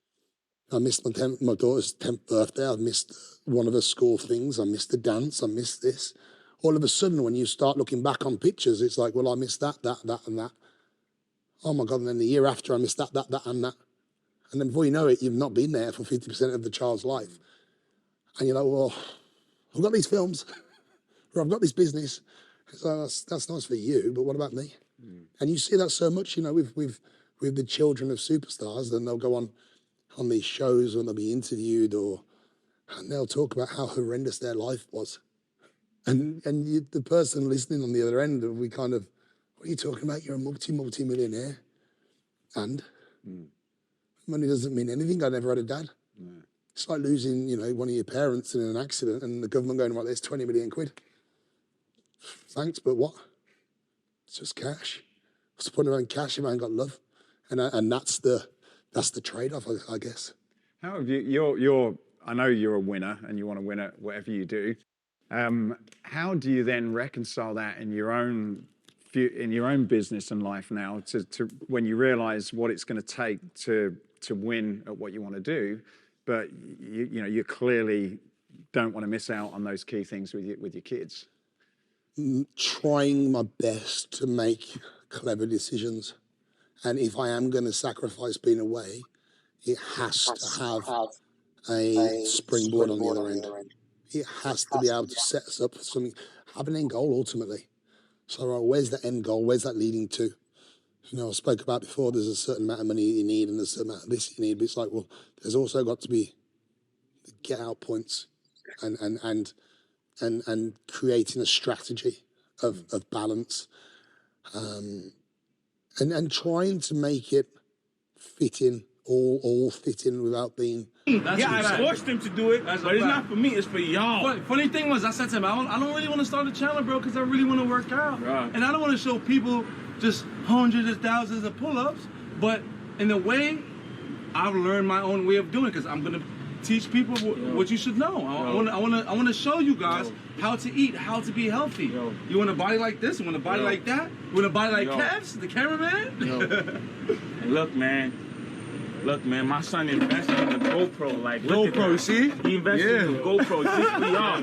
I missed my daughter's 10th birthday. I missed one of her school things. I missed the dance. I missed this. All of a sudden, when you start looking back on pictures, it's like, well, I missed that, and that. Oh my God, and then the year after, I missed that, and that. And then before you know it, you've not been there for 50% of the child's life. And you're like, well, I've got these films, or I've got this business. So that's nice for you, but what about me? And you see that so much, you know, with the children of superstars, then they'll go on these shows and they'll be interviewed, and they'll talk about how horrendous their life was. And the person listening on the other end will be kind of, what are you talking about? You're a multi-millionaire. And money doesn't mean anything. I never had a dad. No. It's like losing, you know, one of your parents in an accident and the government going, right, there's 20 million quid. Thanks, but what? It's just cash. What's the point of having cash if I ain't got love? And that's the trade-off, I guess. How have you? I know you're a winner and you want to win at whatever you do. How do you then reconcile that in your own business and life now to when you realise what it's going to take to win at what you want to do, but you clearly don't want to miss out on those key things with your kids? Trying my best to make clever decisions. And if I am going to sacrifice being away, it has to have a springboard on the other end. It has to be able to set us up for something, have an end goal ultimately. So where's the end goal? Where's that leading to? You know, I spoke about before, there's a certain amount of money you need and there's a certain amount of this you need, but it's like, well, there's also got to be the get out points and creating a strategy of balance and trying to make it fit in, all fit in without being... I forced him to do it, but it's not for me, it's for y'all. Funny thing was, I said to him, I don't really want to start a channel, bro, because I really want to work out. Right. And I don't want to show people just hundreds of thousands of pull-ups, but in a way, I've learned my own way of doing it, because I'm going to teach people what you should know. I want to show you guys how to eat, how to be healthy. You want a body like this? You want a body like that? You want a body like Kev's, the cameraman? Look, man, my son invested in the GoPro. Like, GoPro, see? He invested in the GoPro just for y'all.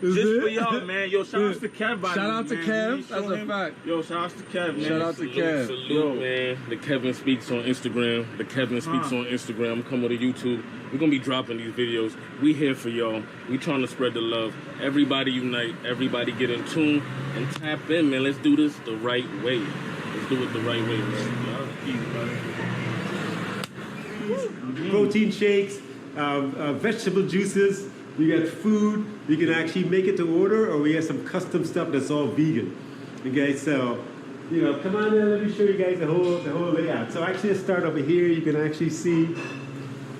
Just for y'all, man. Yo, shout out to Kev. Shout out to Kev. That's a fact. Yo, shout out to Kev, man. Shout out to Kev. Salute, man. The Kevin Speaks on Instagram. The Kevin Speaks on Instagram. Come with a YouTube. We're going to be dropping these videos. We here for y'all. We trying to spread the love. Everybody unite. Everybody get in tune and tap in, man. Let's do this the right way. Let's do it the right way, man. Protein shakes, vegetable juices. You got food. You can actually make it to order, or we have some custom stuff that's all vegan. Okay, so come on in. Let me show you guys the whole layout. So actually, let's start over here. You can actually see,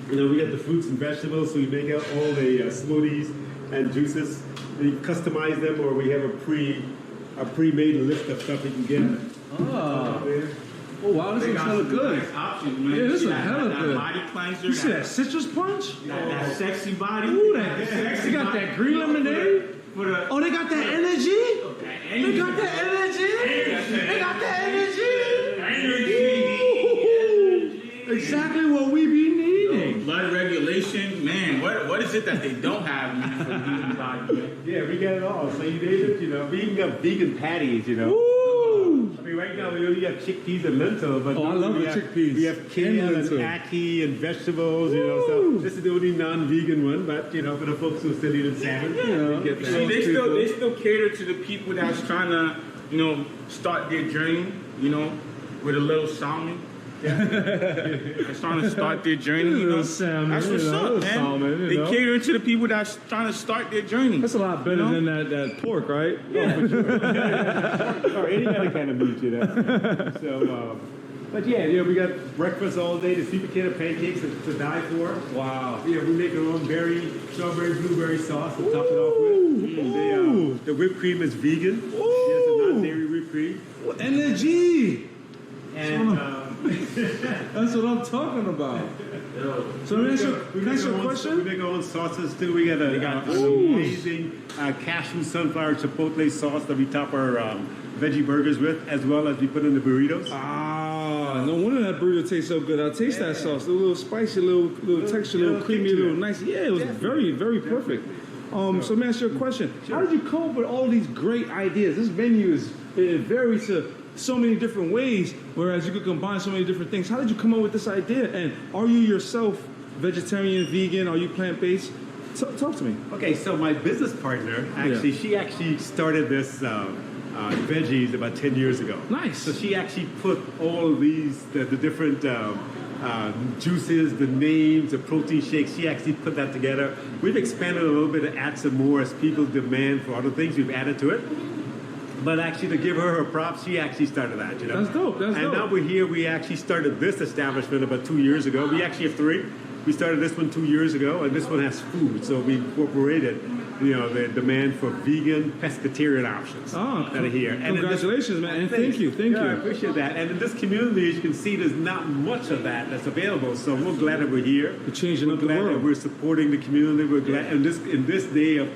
we got the fruits and vegetables. So we make out all the smoothies and juices. You can customize them, or we have a pre-made list of stuff you can get. Oh wow, this looks hella good. Nice options, man. Yeah, this looks hella good. Body cleanser. You see that citrus punch? That sexy body. Ooh, that sexy. They got that green lemonade. Oh, they got that energy. They got that energy. They got that energy. Exactly what we be needing. Blood regulation, man. What is it that they don't have for the human body? Yeah, we got it all. So you name it, we even got vegan patties, I mean, right now we only have chickpeas and lentils, but I love the chickpeas. We have kale and ackee and vegetables, so this is the only non-vegan one, but for the folks who still eat salmon, we get that. They still cater to the people that's trying to, start their journey, with a little salmon. They're trying to start their journey, salmon, that's what's up, man. Salmon, they cater to the people that's trying to start their journey. That's a lot better than that pork, right? Yeah, for sure. Or any other kind of meat, So, but yeah, we got breakfast all day. The sweet potato pancakes to die for. Wow. Yeah, we make our own strawberry, blueberry sauce to top it off with. The whipped cream is vegan. It's a non-dairy whipped cream. Energy. And That's what I'm talking about. So let me ask you a question. We make our own sauces too. We got an amazing cashew sunflower chipotle sauce that we top our veggie burgers with, as well as we put in the burritos. Ah, no wonder that burrito tastes so good. I'll taste that sauce. A little spicy, little texture, a little creamy, a little nice. Yeah, it was very, very perfect. So let me ask you a question. How did you come up with all these great ideas? This menu it varies to so many different ways, whereas you could combine so many different things. How did you come up with this idea? And are you yourself vegetarian, vegan? Are you plant-based? Talk to me. Okay, so my business partner, she actually started this veggies about 10 years ago. Nice. So she actually put all of these, the different juices, the names, the protein shakes, she actually put that together. We've expanded a little bit to add some more as people demand for other things. We've added to it. But actually, to give her props, she actually started that, you know? That's dope, that's dope. And now we're here. We actually started this establishment about 2 years ago. We actually have 3. We started this one 2 years ago, and this one has food. So we incorporated, the demand for vegan, pescatarian options that are here. And congratulations, man, and thank you. I appreciate that. And in this community, as you can see, there's not much of that's available. So we're glad that we're here. We're changing up the world. That we're supporting the community. We're glad, and in this day of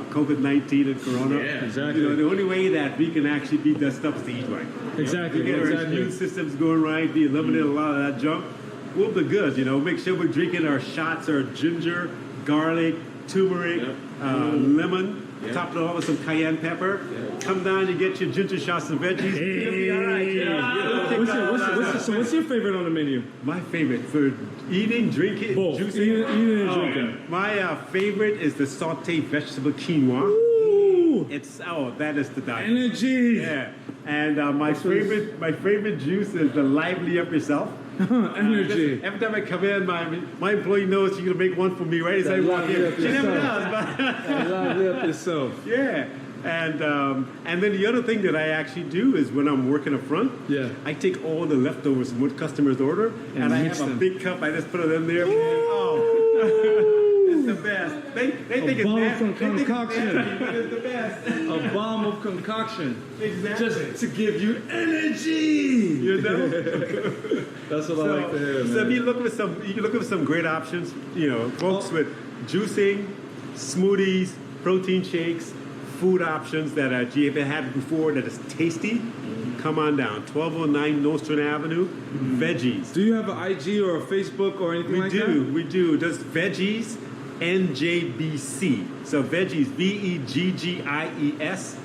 COVID-19 and Corona, exactly. The only way that we can actually beat that stuff is to eat right. Exactly. We get our immune systems going right. We eliminate a lot of that junk. We'll be good, Make sure we're drinking our shots, our ginger, garlic, turmeric, lemon, topped it all with some cayenne pepper. Come down, you get your ginger shots and veggies. You'll be all right. What's your favorite on the menu? My favorite for eating, drinking, both. Juicing. Eating and drinking. My favorite is the sauteed vegetable quinoa. Ooh. That is the diet. Energy. Yeah. And my favorite juice is the Lively Up Yourself. Energy. Every time I come in, my employee knows she's gonna make one for me right as I walk in. She never does, but Lively Up Yourself. Yeah. And then the other thing that I actually do is when I'm working up front, I take all the leftovers from what customers order, and I have a big cup. I just put it in there. It's the best. They think it's nasty. Concoction. But it's the best. A bomb of concoction. Exactly. Just to give you energy. That's what I like to hear, man. So if you look with some great options, folks with juicing, smoothies, protein shakes, food options that you haven't had before that is tasty. Come on down, 1209 Nostrand Avenue, Veggies. Do you have an IG or a Facebook or anything like that? We do. Just Veggies, NJBC. So Veggies, VEGGIES,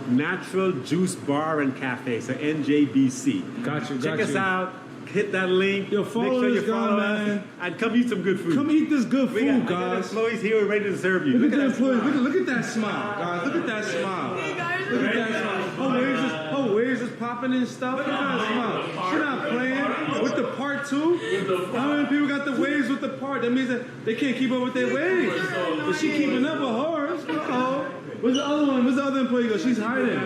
Natural Juice Bar and Cafe. So NJBC. Got you. Check us out. Hit that link. Follow Make sure this you follow guy, us. man. And come eat some good food. Come eat this good food, We got guys. employees here ready to serve you. Look at that employee. Look at that smile, guys. Look at that smile. Look at that smile. Her waves is popping and stuff. Look at that smile. She's not playing with the part 2. How many people got the waves with the part? That means that they can't keep up with their waves. But she keeping up with hers. Uh-oh. Where's the other one? Where's the other employee go? She's hiding.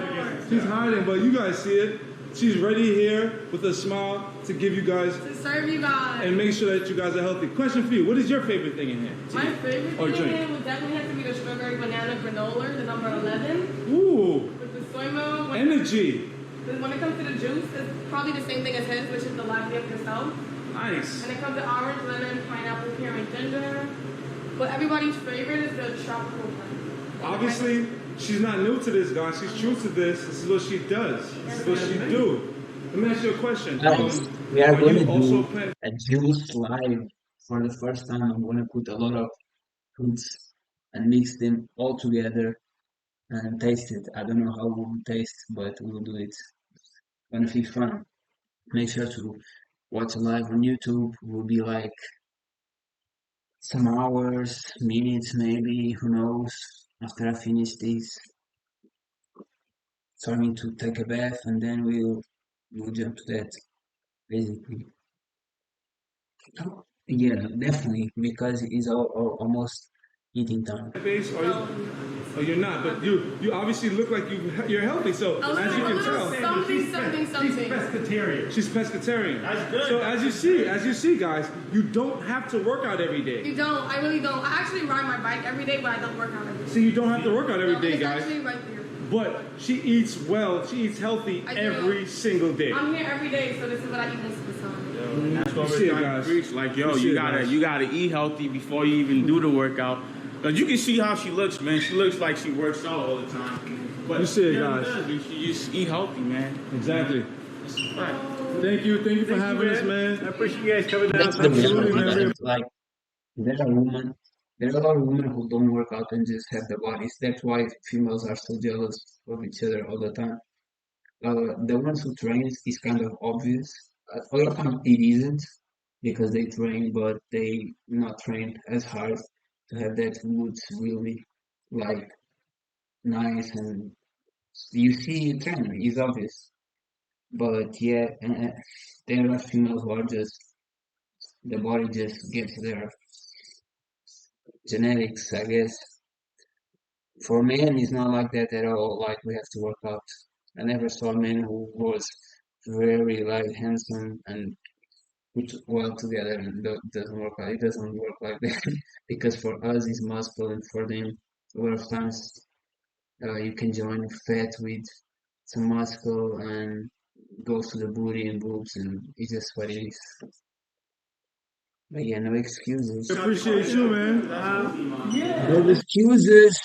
She's hiding, but you guys see it. She's ready here with a smile to give you guys, to serve you guys, and make sure that you guys are healthy. Question for you: what is your favorite thing in here? My favorite thing in here would definitely have to be the strawberry banana granola, the number 11. Ooh. With the soy milk. Energy. When it comes to the juice, it's probably the same thing as his, which is the Lively Up Yourself. Nice. And it comes to orange, lemon, pineapple, pear, and ginger. But everybody's favorite is the tropical one. Obviously, she's not new to this, guys. She's true to this. This is what she does. This is what she do. Let me ask you a question. Guys, we are going to do a juice live for the first time. I'm going to put a lot of fruits and mix them all together and taste it. I don't know how it will taste, but we'll do it. It's going to be fun. Make sure to watch live on YouTube. It will be like some hours, minutes maybe, who knows, after I finish this. So I need to take a bath and then we'll jump to that, basically. Yeah, definitely, because it's almost eating time. Or you're not, but you obviously look like you're healthy. So as you can tell, something. Pescatarian. She's pescatarian. That's good. So as you see, guys, you don't have to work out every day. You don't. I really don't. I actually ride my bike every day, but I don't work out every day. So you don't have to work out every day, it's guys. actually right there. but she eats well. She eats healthy I do. every single day. I'm here every day, so this is what I eat most of the time. And that's what You we're see it, trying guys. to preach. Like, yo, You see you it, gotta guys. you gotta eat healthy before you even do the workout. Cause you can see how she looks, man. She looks like she works out all the time. But You see it, she guys. does. She just eat healthy, man. Exactly. That's a fact. Thank you for having us, man. I appreciate you guys coming down. That's the Absolutely, reality, man. guys. Like, there are women, there are a lot of women who don't work out and just have the bodies. That's why females are so jealous of each other all the time. The ones who train is kind of obvious. A lot of times it isn't because they train, but they not train as hard to have that looks really like nice and you see it train. It's obvious. But yeah, there are females who are just the body just gets their genetics, I guess. For men, it's not like that at all. Like we have to work out. I never saw a man who was very like handsome and put well together and doesn't work out. It doesn't work like that because for us it's muscle and for them a lot of times you can join fat with some muscle and goes to the booty and boobs and it's just what it is. But yeah, no excuses. Appreciate you, man. No excuses.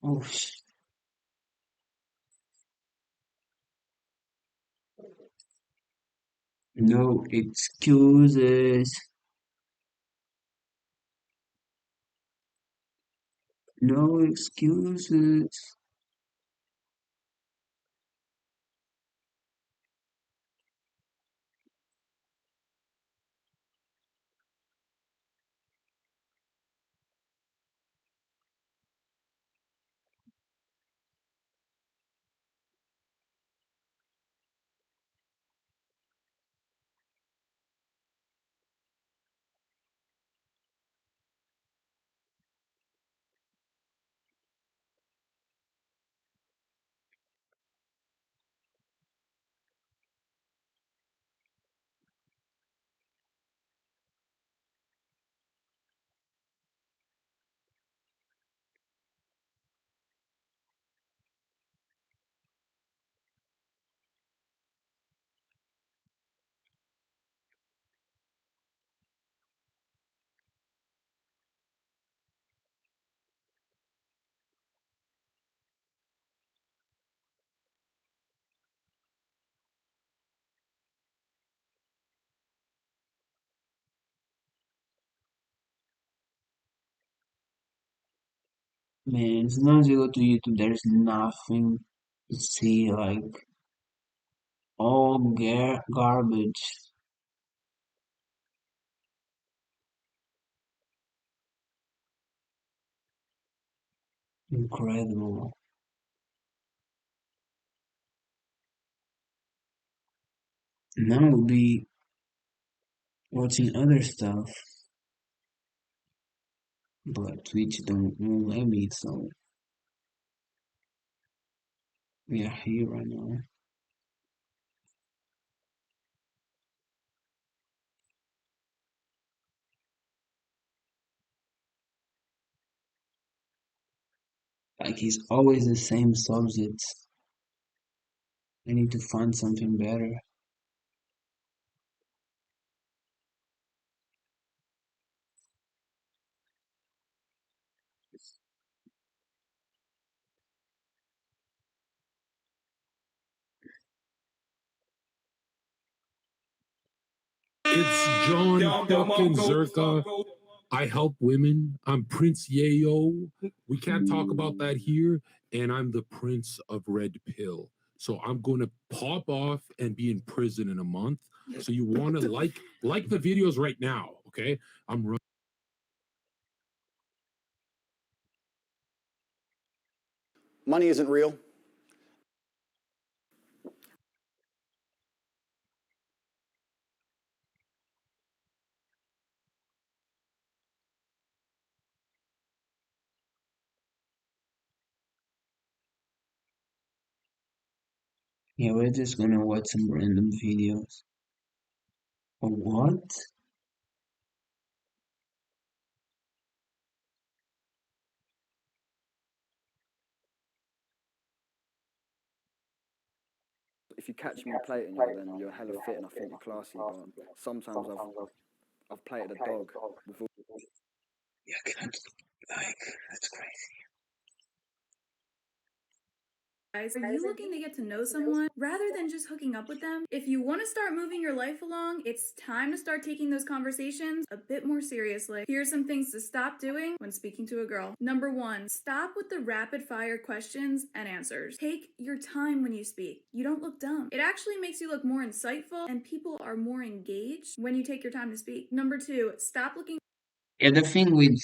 Oh shit. No excuses. No excuses. Man, as long as you go to YouTube, there's nothing to see, like all garbage. Incredible. Now we'll be watching other stuff, but Twitch won't let me, so we are here right now. Like it's always the same subjects. I need to find something better. It's John fucking Zerka. I help women. I'm Prince Yayo. We can't talk about that here. And I'm the Prince of Red Pill. So I'm going to pop off and be in prison in a month. So you want to like the videos right now, okay? I'm running. Money isn't real. Yeah, we're just gonna watch some random videos. What? if you catch me plating you, then you're hella fit and I think you're classy. But sometimes I've plated a dog with all. You can't, like, that's crazy. Guys, are you looking to get to know someone rather than just hooking up with them? If you want to start moving your life along, it's time to start taking those conversations a bit more seriously. Here are some things to stop doing when speaking to a girl. Number 1, stop with the rapid fire questions and answers. Take your time when you speak. You don't look dumb. It actually makes you look more insightful and people are more engaged when you take your time to speak. Number 2, stop looking. Yeah, the thing with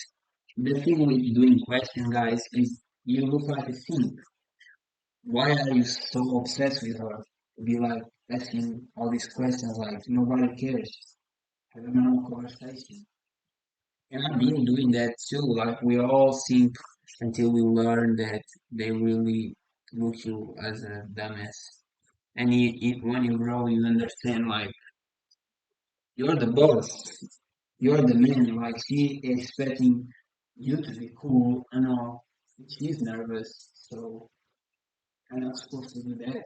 doing questions, guys, is you look like a simp. Why are you so obsessed with her? Be like asking all these questions like nobody cares. Have a normal conversation. And I've been doing that too. Like we all simp until we learn that they really look you as a dumbass. And when you grow, you understand like you're the boss. You're the man. Like she expecting you to be cool and all. She's nervous, so I'm not supposed to do that.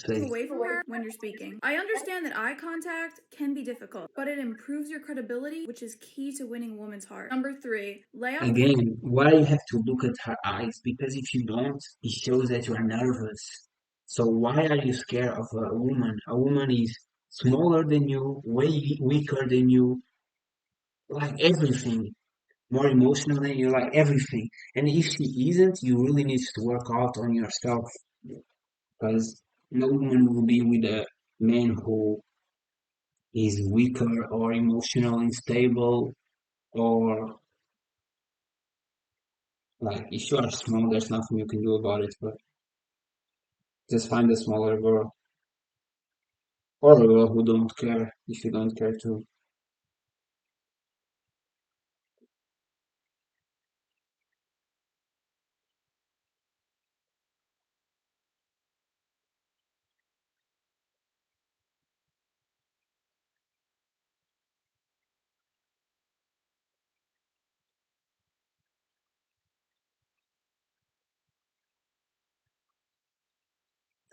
Away from her when you're speaking. I understand that eye contact can be difficult, but it improves your credibility, which is key to winning a woman's heart. Number 3, lay out. Again, why you have to look at her eyes? Because if you don't, it shows that you are nervous. So why are you scared of a woman? A woman is smaller than you, way weaker than you, like everything. More emotional than you, like everything. And if she isn't, you really need to work out on yourself. Because no woman will be with a man who is weaker or emotionally unstable or like if you are small, there's nothing you can do about it, but just find a smaller girl. Or a girl who don't care if you don't care too.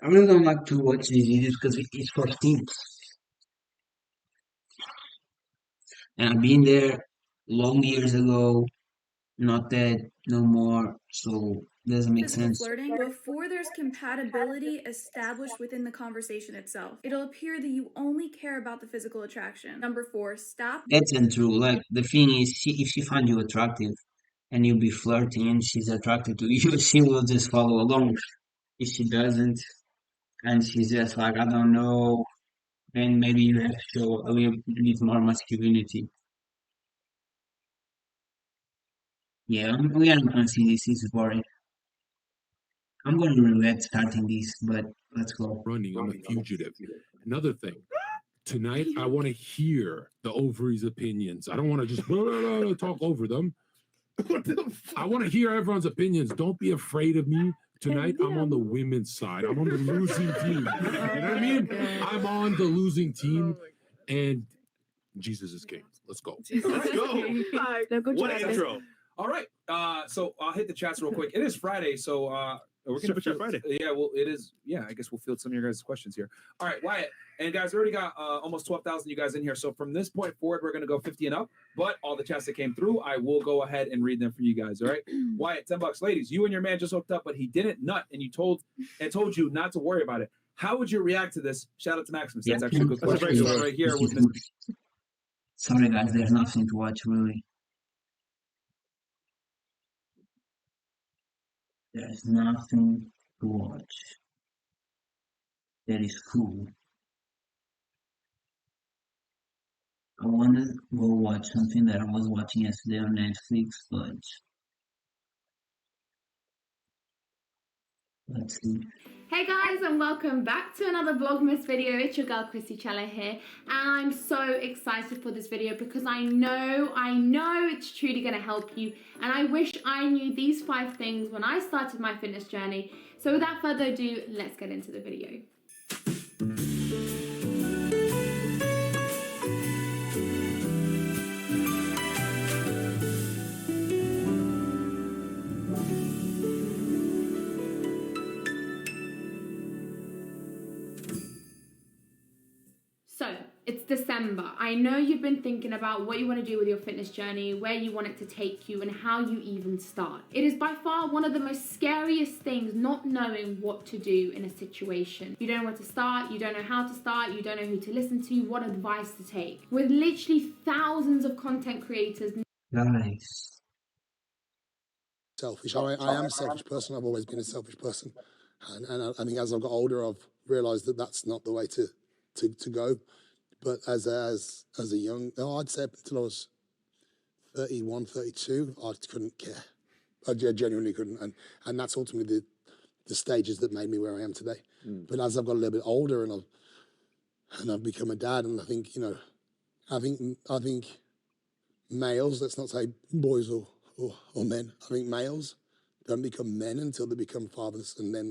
I really don't like to watch these videos because it's for teens. And I've been there long years ago, not that no more, so it doesn't make Physical sense. flirting before there's compatibility established within the conversation itself. It'll appear that you only care about the physical attraction. Number 4, stop. That's untrue. Like the thing is, if she finds you attractive and you'll be flirting and she's attracted to you, she will just follow along. If she doesn't, and she's just like, I don't know, then maybe you have to show a little bit more masculinity. Yeah, we are not gonna see this. It's boring. I'm gonna regret starting this, but let's go. Running, I'm a fugitive. Another thing, tonight I want to hear the ovaries' opinions. I don't want to just talk over them. I want to hear everyone's opinions. Don't be afraid of me. Tonight, I'm on the women's side. I'm on the losing team. You know what I mean? I'm on the losing team, and Jesus is king. Let's go. Let's go. What an intro. All right. So I'll hit the chats real quick. It is Friday, so we're gonna Super Chat Friday. Yeah, well, it is. Yeah, I guess we'll field some of your guys' questions here. All right, Wyatt. And guys, we already got almost 12,000 you guys in here. So from this point forward, we're gonna go 50 and up. But all the chats that came through, I will go ahead and read them for you guys. All right, Wyatt, $10, ladies. You and your man just hooked up, but he didn't nut, and told you not to worry about it. How would you react to this? Shout out to Maximus. That's actually a good question. Right here with Sorry guys, there's nothing to watch really. There's nothing to watch that is cool. I wanna go watch something that I was watching yesterday on Netflix, but let's see. Hey guys, and welcome back to another Vlogmas video. It's your girl Chrissy Chella here, and I'm so excited for this video because I know it's truly gonna help you, and I wish I knew these 5 things when I started my fitness journey. So without further ado, let's get into the video. So, it's December. I know you've been thinking about what you want to do with your fitness journey, where you want it to take you, and how you even start. It is by far one of the most scariest things, not knowing what to do in a situation. You don't know where to start, you don't know how to start, you don't know who to listen to, what advice to take. With literally thousands of content creators. Guys. Selfish. I am a selfish person. I've always been a selfish person. And I think as I've got older, I've realised that that's not the way to go. But as a young, I'd say up until I was 31, 32, I couldn't care. I genuinely couldn't. And that's ultimately the stages that made me where I am today. But as I've got a little bit older and I've become a dad, and I think, you know, I think males, let's not say boys or men, I think males don't become men until they become fathers, and then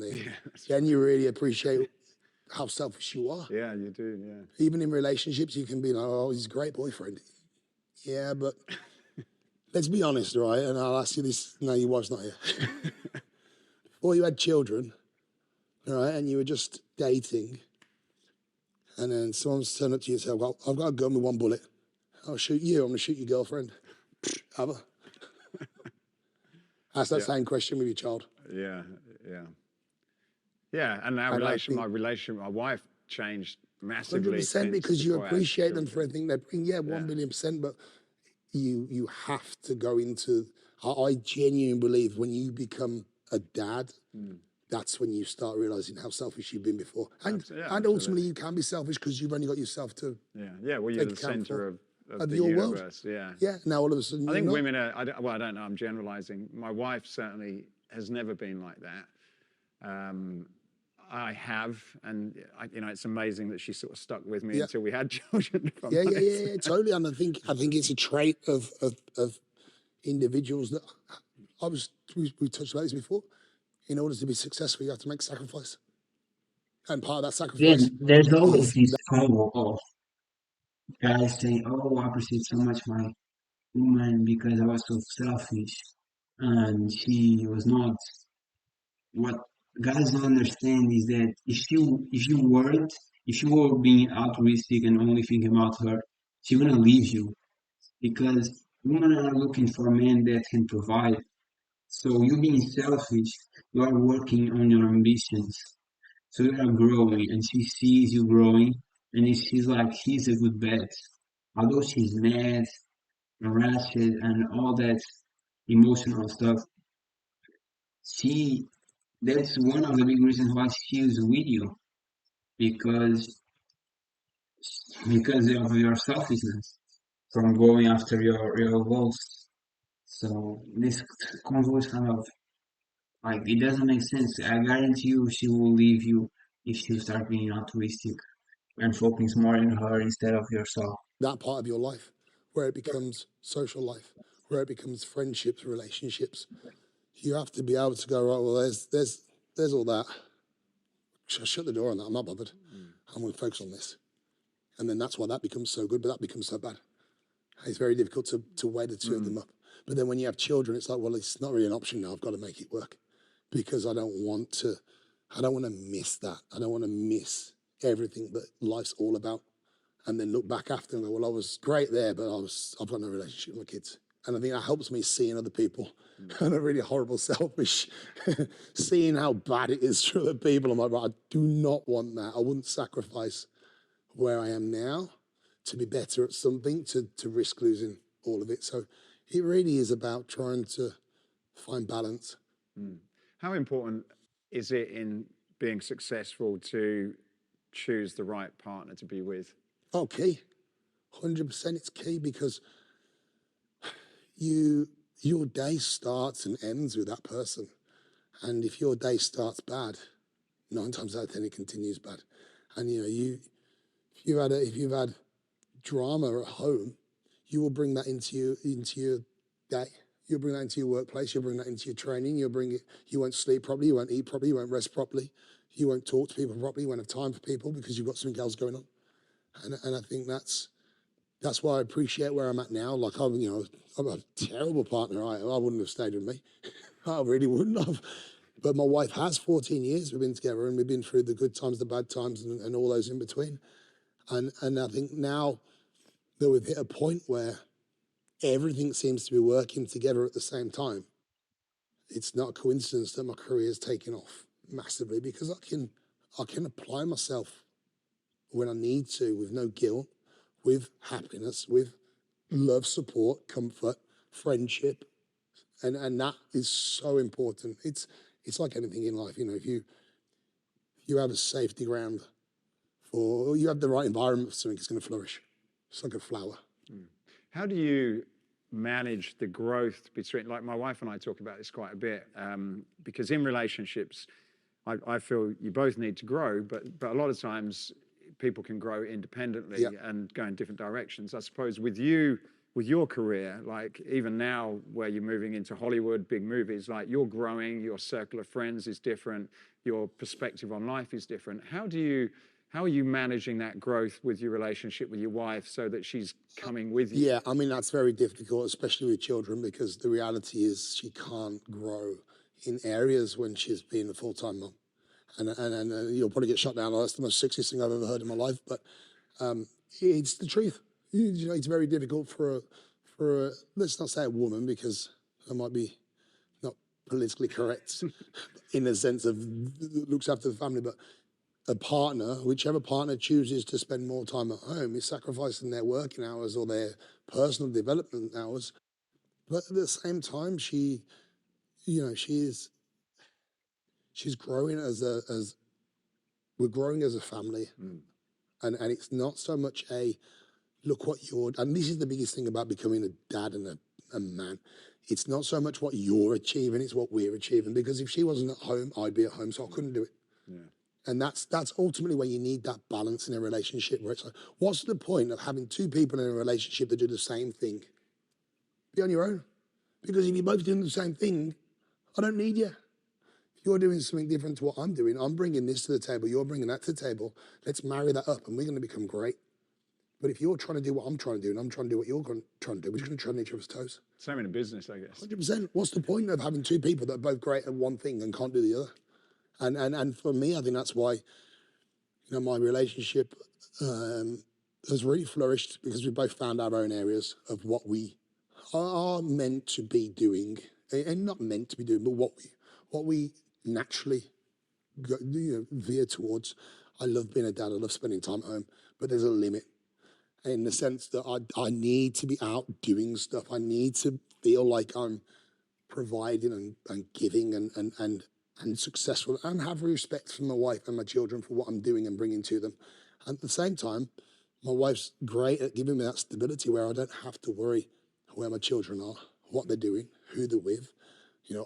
then you really appreciate how selfish you are. Yeah, you do, yeah. Even in relationships, you can be like, oh, he's a great boyfriend. Yeah, but let's be honest, right? And I'll ask you this, no, your wife's not here. Before you had children, right, and you were just dating, and then someone's turned up to you and said, well, I've got a gun with 1 bullet. I'll shoot you, I'm gonna shoot your girlfriend. Have a. Ask that same question with your child. Yeah, yeah. Yeah, and our my relationship with my wife changed massively. 100%, because you appreciate them for everything they bring. Yeah, 1 billion%, but you have to go into, I genuinely believe when you become a dad, that's when you start realising how selfish you've been before. And ultimately you can be selfish because you've only got yourself to well, you're the centre of the your universe. World. Yeah, now all of a sudden I think women are, I don't know, I'm generalising. My wife certainly has never been like that. I have, and you know, it's amazing that she sort of stuck with me until we had children. Yeah, totally. And I think it's a trait of individuals that we touched about this before. In order to be successful, you have to make sacrifice, and part of that sacrifice. Yeah, there's always this combo of guys saying, "Oh, I appreciate so much my woman because I was so selfish, and she was not." What guys don't understand is that if you were being altruistic and only thinking about her, she's gonna leave you, because women are looking for men that can provide. So you being selfish, you are working on your ambitions. So you are growing, and she sees you growing, and she's like, he's a good bet. Although she's mad and ratchet and all that emotional stuff, that's one of the big reasons why she is with you, because of your selfishness from going after your goals. So this convo is kind of like, it doesn't make sense. I guarantee you she will leave you if you start being altruistic and focus more on her instead of yourself. That part of your life, where it becomes social life, where it becomes friendships, relationships, you have to be able to go, right, well, there's all that. Shut the door on that. I'm not bothered. I'm going to focus on this. And then that's why that becomes so good, but that becomes so bad. It's very difficult to weigh the two of them up. But then when you have children, it's like, well, it's not really an option now. I've got to make it work, because I don't want to miss that. I don't want to miss everything that life's all about, and then look back after and go, well, I was great there, but I've got no relationship with my kids. And I think that helps me seeing other people and a really horrible, selfish, seeing how bad it is for other people. I'm like, right, I do not want that. I wouldn't sacrifice where I am now to be better at something to risk losing all of it. So it really is about trying to find balance. How important is it in being successful to choose the right partner to be with? Oh, key. 100% it's key, because your day starts and ends with that person. And if your day starts bad, 9 times out of 10 it continues bad. And if you've had drama at home, you will bring that into your day. You'll bring that into your workplace. You'll bring that into your training. You won't sleep properly. You won't eat properly. You won't rest properly. You won't talk to people properly. You won't have time for people because you've got something else going on. And I think that's why I appreciate where I'm at now. Like I'm a terrible partner. I wouldn't have stayed with me. I really wouldn't have. But my wife has 14 years. We've been together and we've been through the good times, the bad times, and all those in between. And I think now that we've hit a point where everything seems to be working together at the same time, it's not a coincidence that my career has taken off massively, because I can apply myself when I need to, with no guilt, with happiness, with love, support, comfort, friendship, and that is so important. It's like anything in life, if you have a safety ground or you have the right environment for something, it's going to flourish. It's like a flower. How do you manage the growth between, like my wife and I talk about this quite a bit, because in relationships, I feel you both need to grow, but a lot of times people can grow independently and go in different directions. I suppose with you, with your career, like even now where you're moving into Hollywood, big movies, like you're growing, your circle of friends is different, your perspective on life is different. How are you managing that growth with your relationship with your wife so that she's coming with you? Yeah, I mean, that's very difficult, especially with children, because the reality is she can't grow in areas when she's been a full-time mom. And you'll probably get shot down. That's the most sexiest thing I've ever heard in my life, but it's the truth. It's very difficult for a, let's not say a woman, because I might be not politically correct in the sense of looks after the family, but a partner, whichever partner chooses to spend more time at home, is sacrificing their working hours or their personal development hours. But at the same time, she's growing we're growing as a family. And it's not so much look what and this is the biggest thing about becoming a dad and a man. It's not so much what you're achieving, it's what we're achieving. Because if she wasn't at home, I'd be at home, so I couldn't do it. Yeah. And that's ultimately where you need that balance in a relationship, where it's like, what's the point of having two people in a relationship that do the same thing? Be on your own. Because if you're both doing the same thing, I don't need you. If you're doing something different to what I'm doing, I'm bringing this to the table, you're bringing that to the table, let's marry that up and we're going to become great. But if you're trying to do what I'm trying to do and I'm trying to do what you're trying to do, we're just going to tread on each other's toes. Same in a business, I guess. 100%. What's the point of having two people that are both great at one thing and can't do the other? And for me, I think that's why, my relationship has really flourished, because we both found our own areas of what we are meant to be doing, and not meant to be doing, but what we naturally veer towards. I love being a dad. I love spending time at home, but there's a limit, in the sense that I need to be out doing stuff. I need to feel like I'm providing and giving and successful, and have respect for my wife and my children for what I'm doing and bringing to them. And at the same time, my wife's great at giving me that stability where I don't have to worry where my children are, what they're doing, who they're with.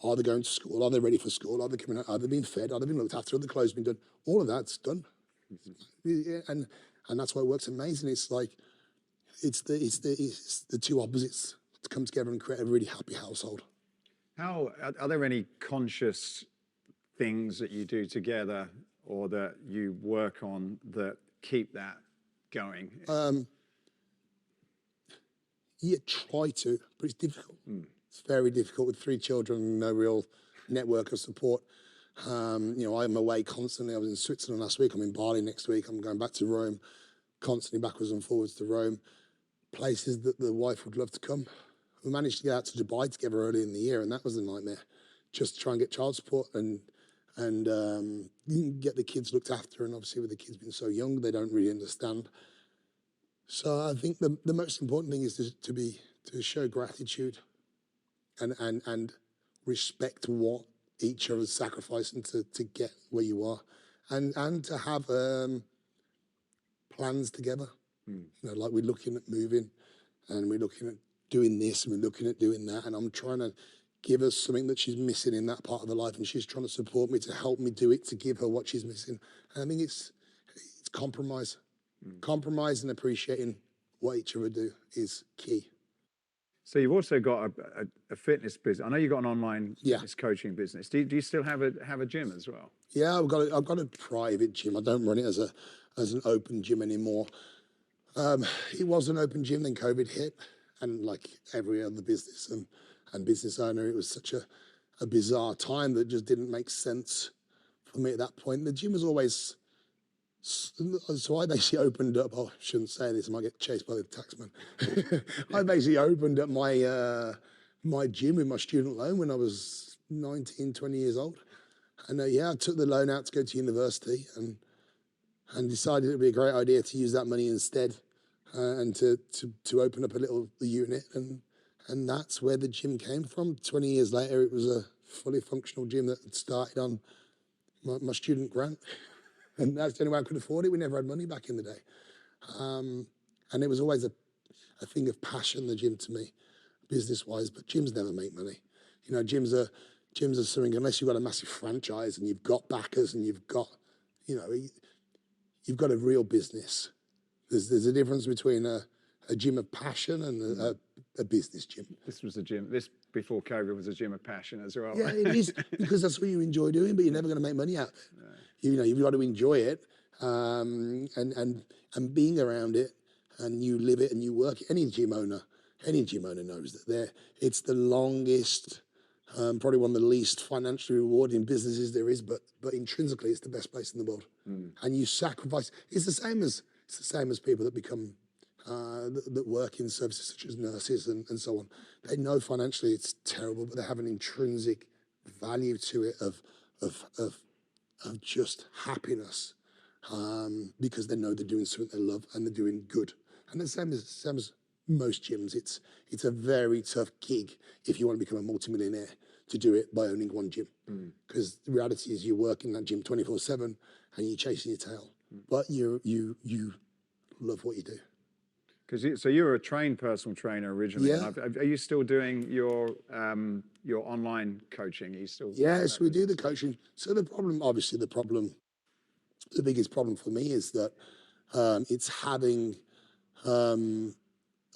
Are they going to school? Are they ready for school? Are they coming out? Are they being fed? Are they being looked after? Are the clothes being done? All of that's done. And that's why it works amazing. It's like, it's the two opposites to come together and create a really happy household. Are there any conscious things that you do together or that you work on that keep that going? Yeah, try to, but it's difficult. It's very difficult with 3 children, no real network of support. I'm away constantly. I was in Switzerland last week. I'm in Bali next week. I'm going back to Rome, constantly backwards and forwards to Rome. Places that the wife would love to come. We managed to get out to Dubai together early in the year, and that was a nightmare. Just to try and get child support and get the kids looked after. And obviously with the kids being so young, they don't really understand. So I think the most important thing is to show gratitude and respect what each other's sacrificing to get where you are, and to have plans together. You know, like we're looking at moving, and we're looking at doing this, and we're looking at doing that, and I'm trying to give her something that she's missing in that part of her life, and she's trying to support me to help me do it, to give her what she's missing. And I think it's compromise. Compromise and appreciating what each other do is key. So you've also got a fitness business. I know you've got an online fitness coaching business. Do you still have a gym as well? Yeah, I've got a private gym. I don't run it as an open gym anymore. It was an open gym, then COVID hit, and like every other business and business owner, it was such a bizarre time that just didn't make sense for me at that point. The gym was always, so I basically opened up, I shouldn't say this, I might get chased by the taxman. I basically opened up my gym with my student loan when I was 19, 20 years old. And I took the loan out to go to university and decided it would be a great idea to use that money instead and to open up a little unit. And that's where the gym came from. 20 years later, it was a fully functional gym that had started on my student grant. And that's the only way I could afford it. We never had money back in the day. And it was always a thing of passion, the gym, to me, business-wise. But gyms never make money. You know, gyms are something, unless you've got a massive franchise and you've got backers and you've got a real business. There's a difference between a gym of passion and a business gym. This was a gym. This before COVID was a gym of passion as well. Yeah, it is, because that's what you enjoy doing, but you're never going to make money out of it. No. You know, you've got to enjoy it and being around it, and you live it and you work it. Any gym owner knows that it's the longest, probably one of the least financially rewarding businesses there is, but intrinsically it's the best place in the world. And you sacrifice. It's the same as people that become that work in services such as nurses and so on. They know financially it's terrible, but they have an intrinsic value to it of just happiness, because they know they're doing something they love and they're doing good. And the same as most gyms. It's a very tough gig if you want to become a multimillionaire to do it by owning one gym, because the reality is you work in that gym 24/7 and you're chasing your tail, but you love what you do. So you were a trained personal trainer originally. Yeah. Are you still doing your online coaching? Are you still? Yes, we do the coaching. So the biggest problem for me is that it's having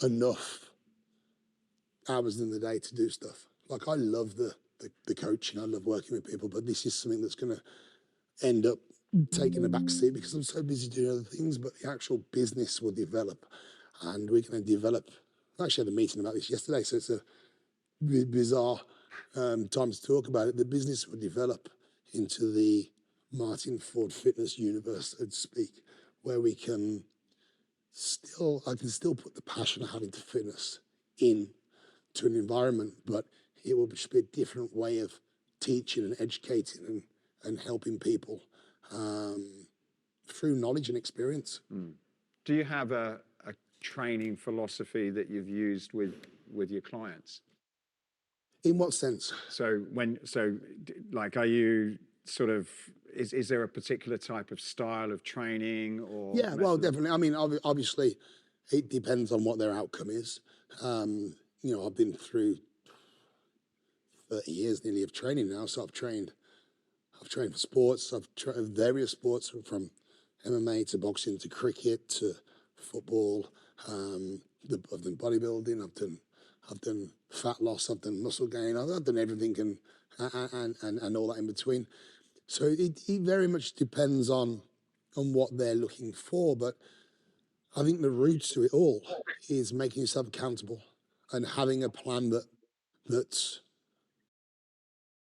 enough hours in the day to do stuff. Like, I love the coaching, I love working with people, but this is something that's going to end up taking a back seat because I'm so busy doing other things, but the actual business will develop. And we're going to develop. I actually had a meeting about this yesterday, so it's a bizarre time to talk about it. The business will develop into the Martin Ford Fitness universe, so to speak, where I can still put the passion of having to fitness into an environment, but it will just be a different way of teaching and educating and helping people through knowledge and experience. Do you have a training philosophy that you've used with your clients? In what sense? Are you sort of, is there a particular type of style of training or? Yeah, well, definitely. I mean, obviously, it depends on what their outcome is. I've been through 30 years nearly of training now, so I've trained for sports. I've trained various sports, from MMA to boxing to cricket to football. I've done bodybuilding. I've done fat loss. I've done muscle gain. I've done everything and all that in between. So it very much depends on what they're looking for. But I think the root to it all is making yourself accountable and having a plan that's